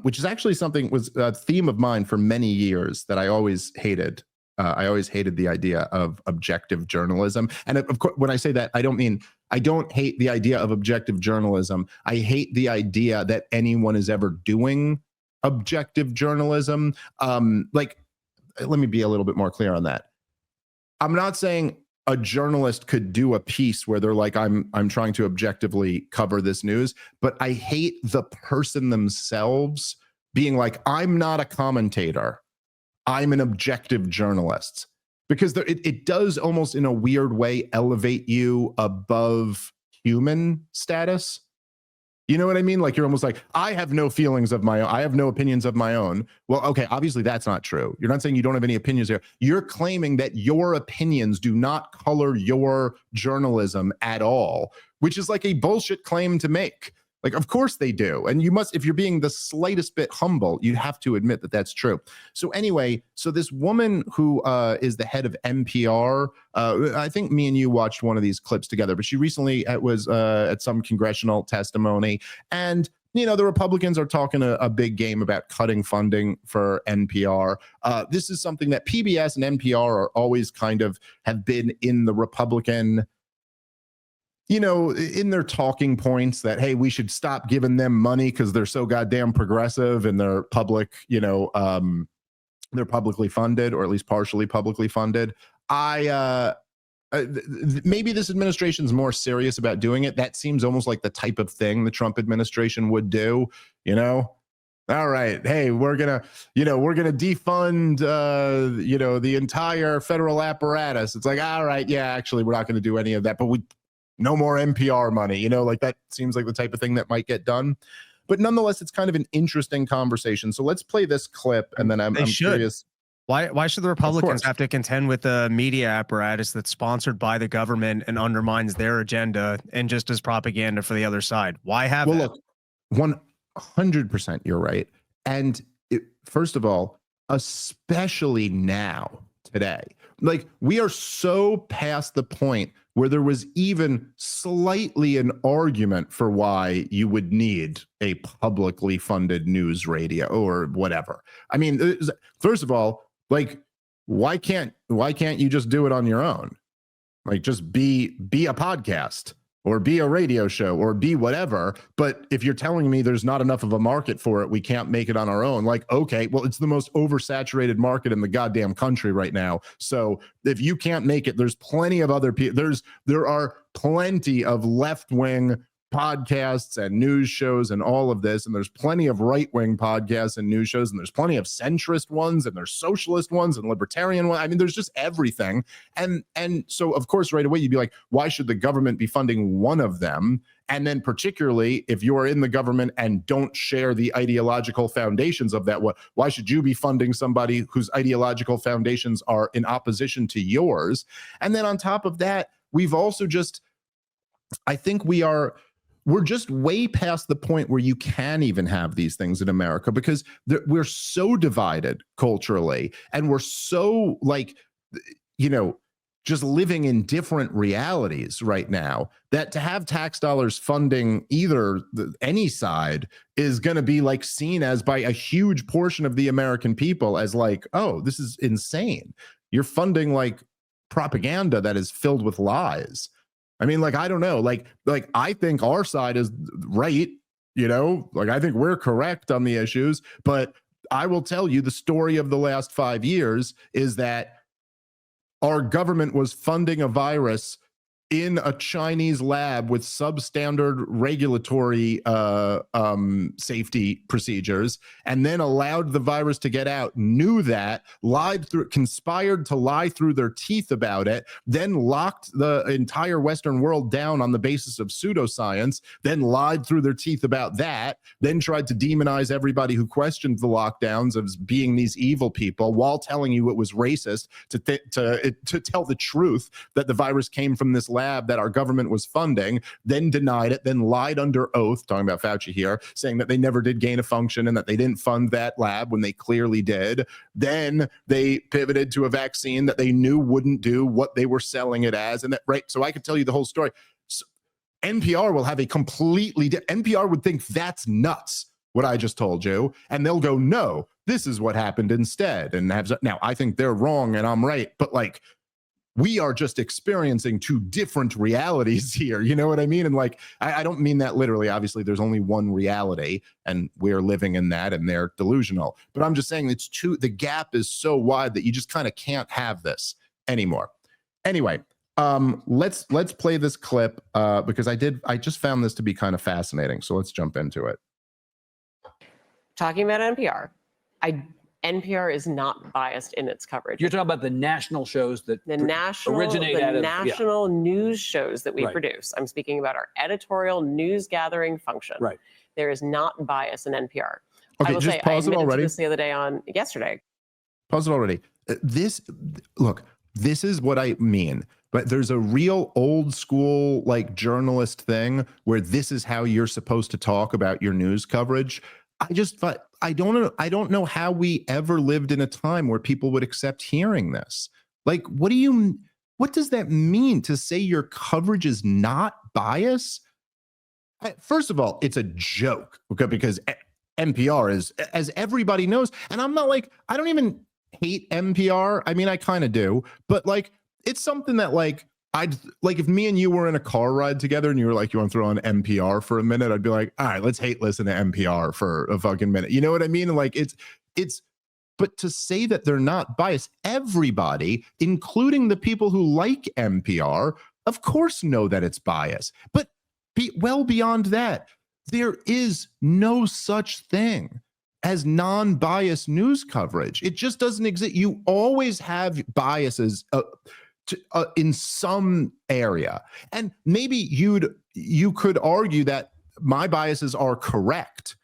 which is actually something was a theme of mine for many years that I always hated. I always hated the idea of objective journalism. And of course, when I say that, I don't mean I don't hate the idea of objective journalism. I hate the idea that anyone is ever doing objective journalism. Like, let me be a little bit more clear on that. I'm not saying a journalist could do a piece where they're like, I'm trying to objectively cover this news, but I hate the person themselves being like, I'm not a commentator, I'm an objective journalist, because it does almost in a weird way elevate you above human status. You know what I mean? Like you're almost like, I have no feelings of my own. I have no opinions of my own. Well, okay, obviously that's not true. You're not saying you don't have any opinions here. You're claiming that your opinions do not color your journalism at all, which is like a bullshit claim to make. Like, of course they do. And you must, if you're being the slightest bit humble, you have to admit that that's true. So anyway, so this woman who is the head of NPR, I think me and you watched one of these clips together, but she recently was at some congressional testimony. And, you know, the Republicans are talking a big game about cutting funding for NPR. This is something that PBS and NPR are always kind of have been in the Republican, you know, in their talking points that, hey, we should stop giving them money because they're so goddamn progressive and they're public, you know, they're publicly funded, or at least partially publicly funded. Maybe this administration's more serious about doing it. That seems almost like the type of thing the Trump administration would do, you know? All right, hey, we're gonna defund, you know, the entire federal apparatus. It's like, all right, yeah, actually, we're not going to do any of that, but no more NPR money, you know, like that seems like the type of thing that might get done. But nonetheless, it's kind of an interesting conversation. So let's play this clip, and then I'm curious. Why should the Republicans have to contend with a media apparatus that's sponsored by the government and undermines their agenda and just as propaganda for the other side? Why have Look, 100% you're right. And first of all, especially now, today, like we are so past the point where there was even slightly an argument for why you would need a publicly funded news radio or whatever. I mean, first of all, like, why can't you just do it on your own? Like, just be a podcast or be a radio show or be whatever. But if you're telling me there's not enough of a market for it, we can't make it on our own. Like, okay, well, it's the most oversaturated market in the goddamn country right now. So if you can't make it, there's plenty of other people. There are plenty of left-wing podcasts and news shows and all of this, and there's plenty of right-wing podcasts and news shows, and there's plenty of centrist ones, and there's socialist ones and libertarian ones. I mean, there's just everything. And so of course right away you'd be like, why should the government be funding one of them? And then particularly if you're in the government and don't share the ideological foundations of that, why should you be funding somebody whose ideological foundations are in opposition to yours? And then on top of that, we've also just I think we're just way past the point where you can even have these things in America, because we're so divided culturally, and we're so like, you know, just living in different realities right now, that to have tax dollars funding either any side is going to be like seen as by a huge portion of the American people as like, oh, this is insane. You're funding like propaganda that is filled with lies. I mean, like, I don't know, like I think our side is right, you know, like I think we're correct on the issues, but I will tell you the story of the last 5 years is that our government was funding a virus in a Chinese lab with substandard regulatory safety procedures, and then allowed the virus to get out, knew that, lied through, conspired to lie through their teeth about it, then locked the entire Western world down on the basis of pseudoscience, then lied through their teeth about that, then tried to demonize everybody who questioned the lockdowns as being these evil people, while telling you it was racist to tell the truth that the virus came from this lab that our government was funding, then denied it, then lied under oath, talking about Fauci here, saying that they never did gain of function and that they didn't fund that lab when they clearly did. Then they pivoted to a vaccine that they knew wouldn't do what they were selling it as. And that, right? So I could tell you the whole story. So NPR will have a completely NPR would think that's nuts, what I just told you, and they'll go, no, this is what happened instead. And now I think they're wrong and I'm right, but like, we are just experiencing two different realities here. You know what I mean? And like, I don't mean that literally. Obviously, there's only one reality and we're living in that and they're delusional. But I'm just saying the gap is so wide that you just kind of can't have this anymore. Anyway, let's play this clip because I just found this to be kind of fascinating. So let's jump into it. Talking about NPR, NPR is not biased in its coverage. You're talking about the national shows that originate out of national news shows that we produce. I'm speaking about our editorial news gathering function. Right. There is not bias in NPR. Okay, I will just say, pause I it already. this the other day yesterday. Pause it already. This is what I mean. But there's a real old school like journalist thing where this is how you're supposed to talk about your news coverage. I don't know how we ever lived in a time where people would accept hearing this. Like, what does that mean to say your coverage is not biased? First of all, it's a joke, okay, because NPR is, as everybody knows, and I'm not like, I don't even hate NPR. I mean, I kind of do, but like, it's something that like, I'd like if me and you were in a car ride together and you were like, you want to throw on NPR for a minute? I'd be like, all right, let's hate listen to NPR for a fucking minute. You know what I mean? Like but to say that they're not biased, everybody, including the people who like NPR, of course know that it's biased. But well beyond that, there is no such thing as non-biased news coverage. It just doesn't exist. You always have biases in some area, and maybe you could argue that my biases are correct,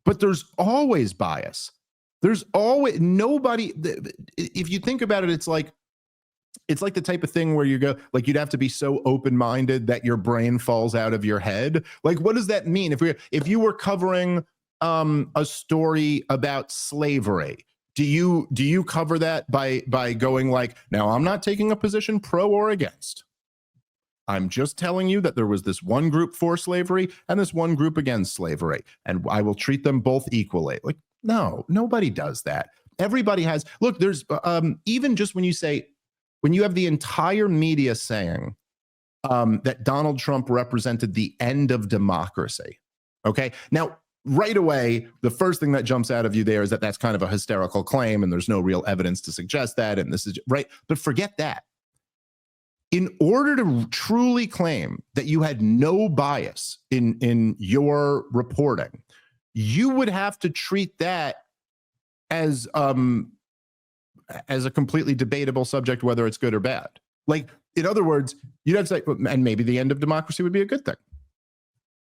but there's always bias. There's always nobody. If you think about it, it's like the type of thing where you go like you'd have to be so open-minded that your brain falls out of your head. Like, what does that mean? If you were covering a story about slavery, do you cover that by going like, now I'm not taking a position pro or against. I'm just telling you that there was this one group for slavery and this one group against slavery, and I will treat them both equally. Like, no, nobody does that. Everybody has, look, there's even just when you have the entire media saying that Donald Trump represented the end of democracy. Okay. Now, right away, the first thing that jumps out of you there is that that's kind of a hysterical claim and there's no real evidence to suggest that. And this is right. But forget that. In order to truly claim that you had no bias in your reporting, you would have to treat that as a completely debatable subject, whether it's good or bad. Like, in other words, you'd have to say, and maybe the end of democracy would be a good thing.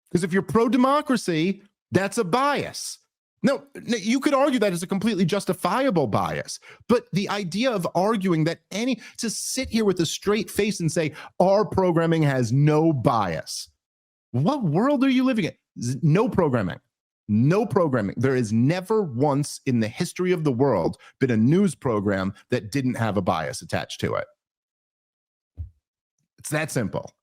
Because if you're pro-democracy, that's a bias. No, you could argue that is a completely justifiable bias. But the idea of arguing that to sit here with a straight face and say our programming has no bias. What world are you living in? No programming. No programming. There is never once in the history of the world been a news program that didn't have a bias attached to it. It's that simple.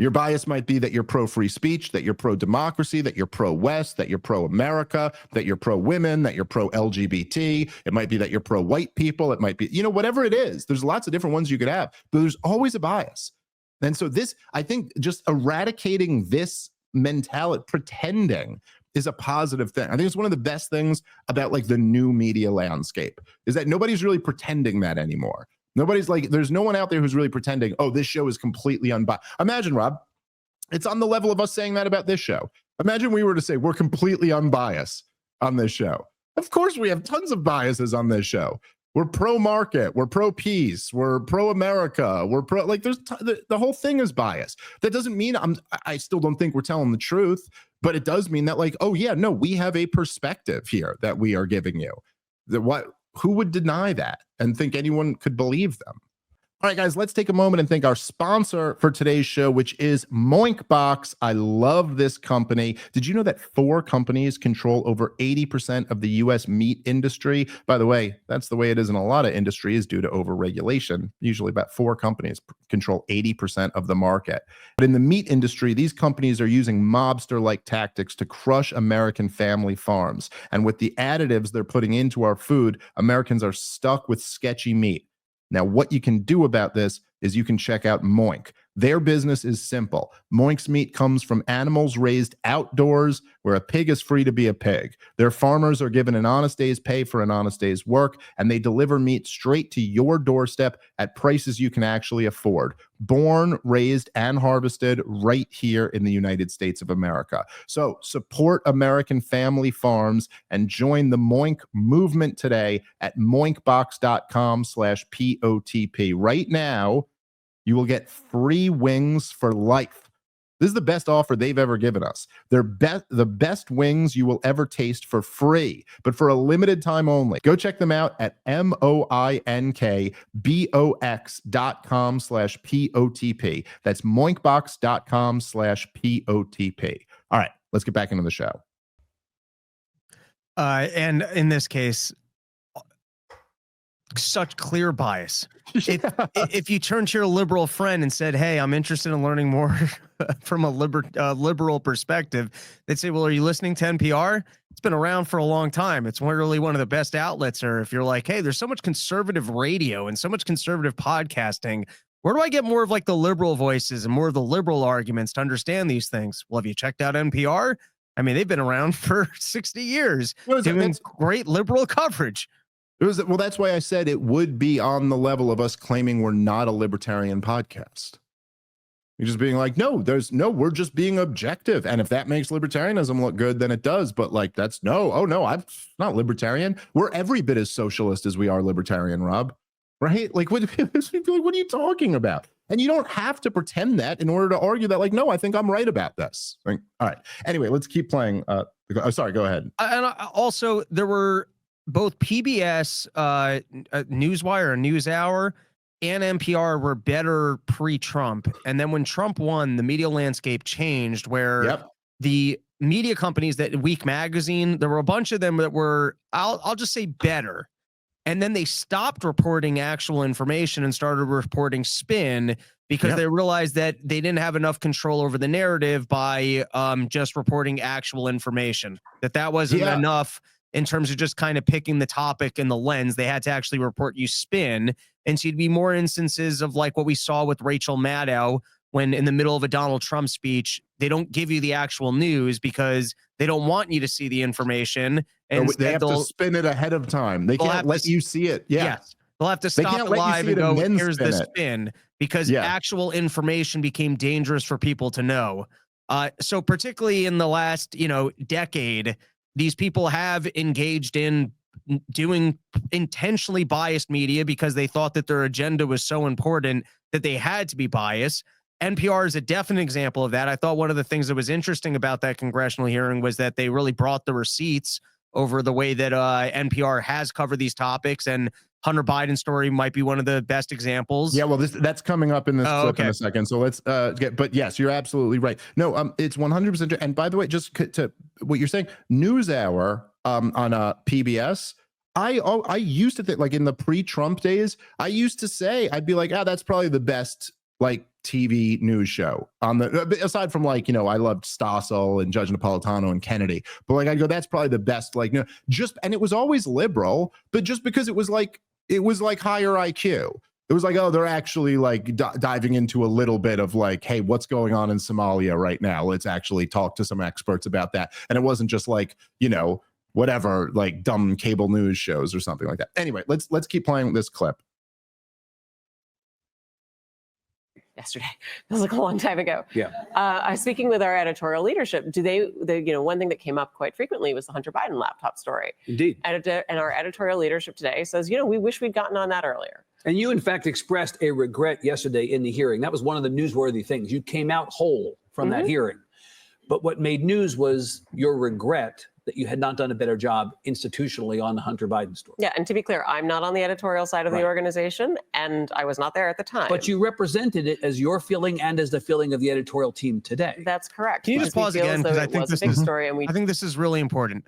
Your bias might be that you're pro-free speech, that you're pro-democracy, that you're pro-West, that you're pro-America, that you're pro-women, that you're pro-LGBT. It might be that you're pro-white people. It might be, whatever it is. There's lots of different ones you could have, but there's always a bias. And so I think just eradicating this mentality, pretending, is a positive thing. I think it's one of the best things about like the new media landscape is that nobody's really pretending that anymore. There's no one out there who's really pretending, oh, this show is completely unbiased. Imagine, Rob, it's on the level of us saying that about this show. Imagine we were to say we're completely unbiased on this show. Of course, we have tons of biases on this show. We're pro-market, we're pro-peace, we're pro-America, we're pro, the whole thing is biased. That doesn't mean I still don't think we're telling the truth, but it does mean that we have a perspective here that we are giving you. Who would deny that and think anyone could believe them? All right, guys, let's take a moment and thank our sponsor for today's show, which is Moinkbox. I love this company. Did you know that 4 companies control over 80% of the U.S. meat industry? By the way, that's the way it is in a lot of industries due to overregulation. Usually about 4 companies control 80% of the market. But in the meat industry, these companies are using mobster-like tactics to crush American family farms. And with the additives they're putting into our food, Americans are stuck with sketchy meat. Now, what you can do about this is you can check out Moink. Their business is simple. Moink's meat comes from animals raised outdoors where a pig is free to be a pig. Their farmers are given an honest day's pay for an honest day's work, and they deliver meat straight to your doorstep at prices you can actually afford. Born, raised, and harvested right here in the United States of America. So support American family farms and join the Moink movement today at moinkbox.com/POTP. Right now, you will get free wings for life. This is the best offer they've ever given us. They're the best wings you will ever taste for free, but for a limited time only. Go check them out at moinkbox.com/POTP. That's moinkbox.com/POTP. All right, let's get back into the show. And in this case, such clear bias. If you turn to your liberal friend and said, hey, I'm interested in learning more from a liberal perspective, they'd say, well, are you listening to NPR? It's been around for a long time. It's really one of the best outlets. Or if you're like, hey, there's so much conservative radio and so much conservative podcasting, where do I get more of like the liberal voices and more of the liberal arguments to understand these things? Well, have you checked out NPR? I mean, they've been around for 60 years doing great liberal coverage. Well, that's why I said it would be on the level of us claiming we're not a libertarian podcast. You're just being like, we're just being objective. And if that makes libertarianism look good, then it does. But I'm not libertarian. We're every bit as socialist as we are libertarian, Rob. Right? Like, what are you talking about? And you don't have to pretend that in order to argue that, I think I'm right about this. All right. Anyway, let's keep playing. Sorry, go ahead. And also, there were both PBS, Newswire, and NewsHour, and NPR were better pre-Trump. And then when Trump won, the media landscape changed where the media companies Week Magazine, there were a bunch of them that were, I'll just say better. And then they stopped reporting actual information and started reporting spin because they realized that they didn't have enough control over the narrative by just reporting actual information, that wasn't enough in terms of just kind of picking the topic and the lens. They had to actually report you spin. And so you'd be more instances of like what we saw with Rachel Maddow when in the middle of a Donald Trump speech, they don't give you the actual news because they don't want you to see the information. And they have to spin it ahead of time. They can't let you see it. Yes. They'll have to stop it live and go, here's the spin, because actual information became dangerous for people to know. So particularly in the last, decade, these people have engaged in doing intentionally biased media because they thought that their agenda was so important that they had to be biased. NPR is a definite example of that. I thought one of the things that was interesting about that congressional hearing was that they really brought the receipts over the way that NPR has covered these topics, and Hunter Biden story might be one of the best examples. Yeah, well, that's coming up in this clip in a second. So let's but yes, you're absolutely right. No, it's 100%. And by the way, just to what you're saying, NewsHour on PBS. I used to think, like in the pre-Trump days, I used to say, I'd be like, that's probably the best like TV news show on the, aside from like, I loved Stossel and Judge Napolitano and Kennedy, but like I'd go, that's probably the best, like, and it was always liberal, but just because it was like higher IQ. It was like, oh, they're actually like diving into a little bit of like, hey, what's going on in Somalia right now? Let's actually talk to some experts about that. And it wasn't just like, whatever, like dumb cable news shows or something like that. Anyway, let's keep playing this clip. Yesterday, feels like a long time ago. Yeah. I was speaking with our editorial leadership. One thing that came up quite frequently was the Hunter Biden laptop story. Indeed. And our editorial leadership today says, we wish we'd gotten on that earlier. And you, in fact, expressed a regret yesterday in the hearing. That was one of the newsworthy things. You came out whole from that hearing. But what made news was your regret that you had not done a better job institutionally on the Hunter Biden story. Yeah, and to be clear, I'm not on the editorial side of the organization, and I was not there at the time. But you represented it as your feeling and as the feeling of the editorial team today. That's correct. Can you just pause again? Because I think this is a big story, and I think this is really important.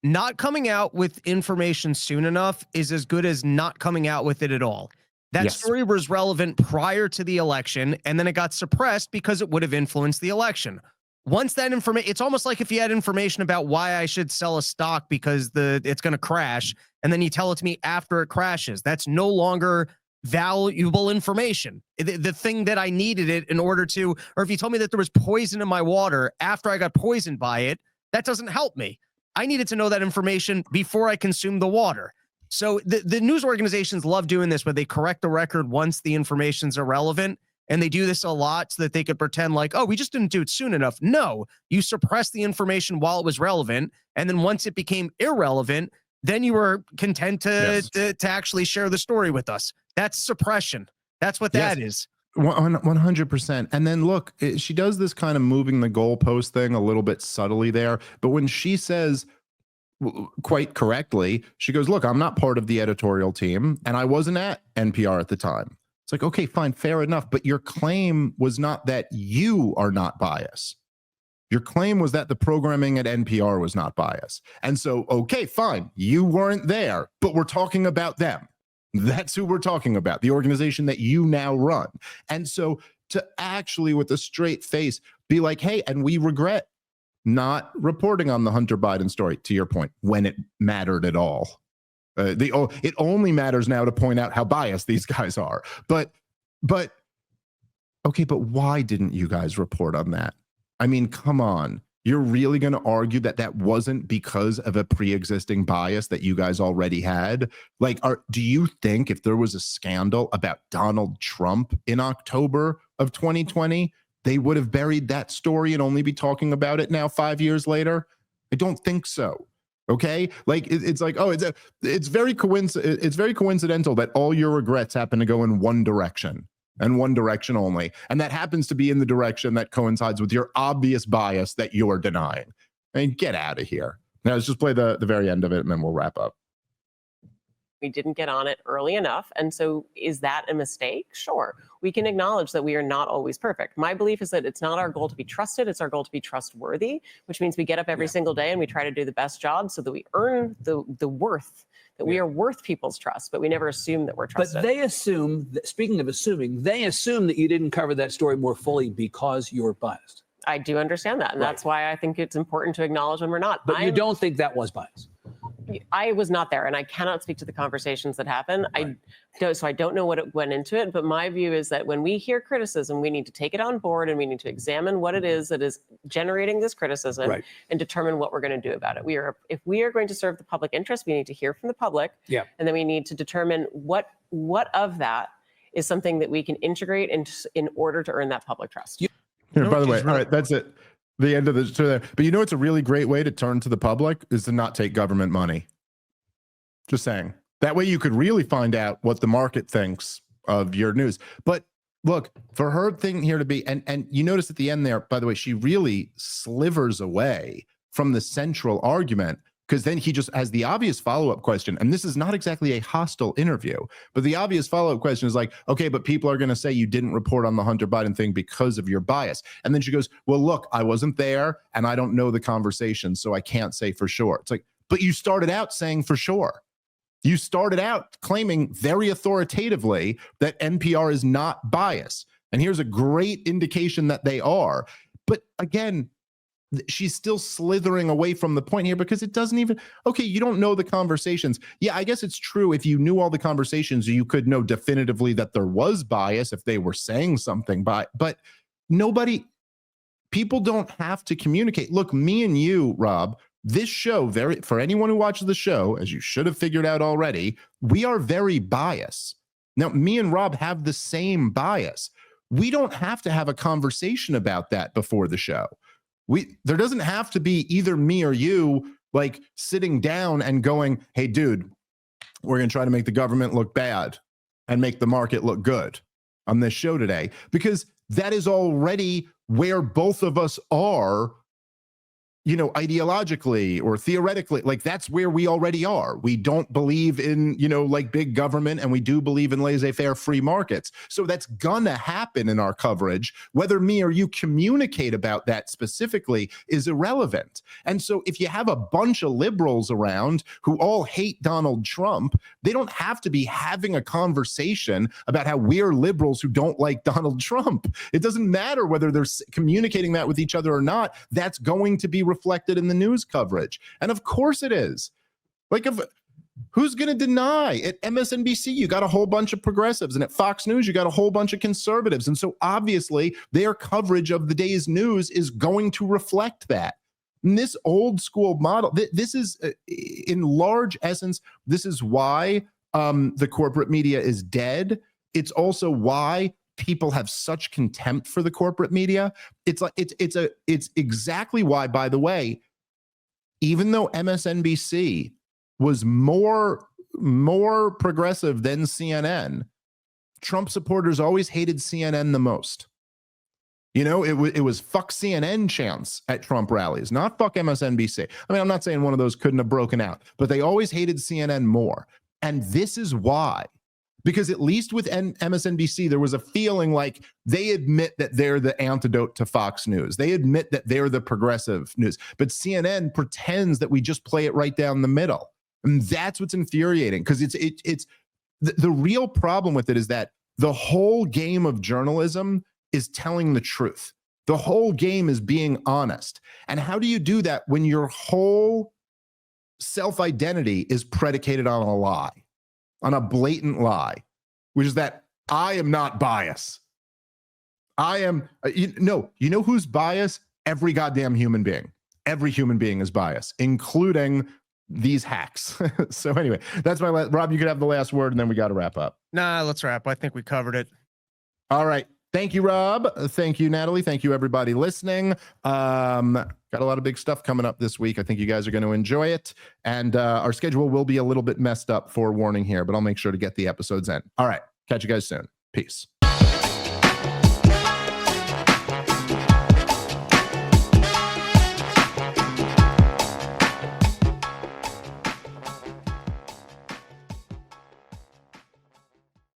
Not coming out with information soon enough is as good as not coming out with it at all. That story was relevant prior to the election, and then it got suppressed because it would have influenced the election. Once that information, it's almost like if you had information about why I should sell a stock because it's going to crash, and then you tell it to me after it crashes. That's no longer valuable information. The thing that I needed it in order to, or if you told me that there was poison in my water after I got poisoned by it, that doesn't help me. I needed to know that information before I consumed the water. So the news organizations love doing this, where they correct the record once the information's irrelevant. And they do this a lot so that they could pretend like, oh, we just didn't do it soon enough. No, you suppressed the information while it was relevant. And then once it became irrelevant, then you were content to actually share the story with us. That's suppression. That's what that is. 100%. And then look, she does this kind of moving the goalpost thing a little bit subtly there. But when she says, quite correctly, she goes, look, I'm not part of the editorial team, and I wasn't at NPR at the time. It's like, okay, fine, fair enough. But your claim was not that you are not biased. Your claim was that the programming at NPR was not biased. And so, okay, fine, you weren't there, but we're talking about them. That's who we're talking about, the organization that you now run. And so to actually, with a straight face, be like, hey, and we regret not reporting on the Hunter Biden story, to your point, when it mattered at all. It only matters now to point out how biased these guys are. But okay, but why didn't you guys report on that? I mean, come on. You're really going to argue that that wasn't because of a pre-existing bias that you guys already had? Like, do you think if there was a scandal about Donald Trump in October of 2020, they would have buried that story and only be talking about it now 5 years later? I don't think so. Okay, like it's like, oh, it's very coincidental that all your regrets happen to go in one direction and one direction only, and that happens to be in the direction that coincides with your obvious bias that you're denying. I mean, get out of here. Now let's just play the very end of it, and then we'll wrap up. We didn't get on it early enough. And so is that a mistake? Sure. We can acknowledge that we are not always perfect. My belief is that it's not our goal to be trusted. It's our goal to be trustworthy, which means we get up every single day and we try to do the best job so that we earn the worth, that we are worth people's trust, but we never assume that we're trusted. But they assume, speaking of assuming, they assume that you didn't cover that story more fully because you're biased. I do understand that. And that's why I think it's important to acknowledge when we're not. But you don't think that was bias? I was not there, and I cannot speak to the conversations that happened. Right. So I don't know what went into it, but my view is that when we hear criticism, we need to take it on board and we need to examine what it is that is generating this criticism and determine what we're going to do about it. If we are going to serve the public interest, we need to hear from the public, and then we need to determine what of that is something that we can integrate in order to earn that public trust. Here, by the way, all right, that's it. The end of the show there. But you know, it's a really great way to turn to the public is to not take government money. Just saying. That way you could really find out what the market thinks of your news. But look, for her thing here to be, and you notice at the end there, by the way, she really slivers away from the central argument, Because then he just has the obvious follow-up question, and this is not exactly a hostile interview, but the obvious follow-up question is like, okay, but people are going to say you didn't report on the Hunter Biden thing because of your bias. And then she goes, well, look, I wasn't there, and I don't know the conversation, so I can't say for sure. It's like, but you started out saying for sure. You started out claiming very authoritatively that NPR is not biased. And here's a great indication that they are. But again, she's still slithering away from the point here because it doesn't even, okay, you don't know the conversations. Yeah, I guess it's true. If you knew all the conversations, you could know definitively that there was bias if they were saying something, but people don't have to communicate. Look, me and you, Rob, this show, for anyone who watches the show, as you should have figured out already, we are very biased. Now, me and Rob have the same bias. We don't have to have a conversation about that before the show. There doesn't have to be either me or you like sitting down and going, hey, dude, we're going to try to make the government look bad and make the market look good on this show today, because that is already where both of us are, you know, ideologically or theoretically. Like, that's where we already are. We don't believe in, you know, like big government, and we do believe in laissez-faire free markets. So that's gonna happen in our coverage. Whether me or you communicate about that specifically is irrelevant. And so if you have a bunch of liberals around who all hate Donald Trump, they don't have to be having a conversation about how we're liberals who don't like Donald Trump. It doesn't matter whether they're communicating that with each other or not. That's going to be reflected in the news coverage. And of course it is. Like, who's going to deny? At MSNBC, you got a whole bunch of progressives, and at Fox News, you got a whole bunch of conservatives. And so obviously their coverage of the day's news is going to reflect that. And this old school model, this is in large essence, this is why the corporate media is dead. It's also why people have such contempt for the corporate media. It's like it's exactly why, by the way, even though MSNBC was more progressive than CNN, Trump supporters always hated CNN the most. You know, it was fuck CNN chants at Trump rallies, not fuck MSNBC. I mean, I'm not saying one of those couldn't have broken out, but they always hated CNN more. And this is why. Because at least with MSNBC, there was a feeling like they admit that they're the antidote to Fox News. They admit that they're the progressive news. But CNN pretends that we just play it right down the middle. And that's what's infuriating, because it's the real problem with it is that the whole game of journalism is telling the truth. The whole game is being honest. And how do you do that when your whole self-identity is predicated on a lie? On a blatant lie, which is that I am not biased. I am, you know who's biased? Every goddamn human being. Every human being is biased, including these hacks. So anyway, that's my Rob, you could have the last word, and then we got to wrap up. Nah, let's wrap. I think we covered it. All right. Thank you, Rob. Thank you, Natalie. Thank you, everybody listening. Got a lot of big stuff coming up this week. I think you guys are going to enjoy it. And our schedule will be a little bit messed up, forewarning here, but I'll make sure to get the episodes in. All right. Catch you guys soon. Peace.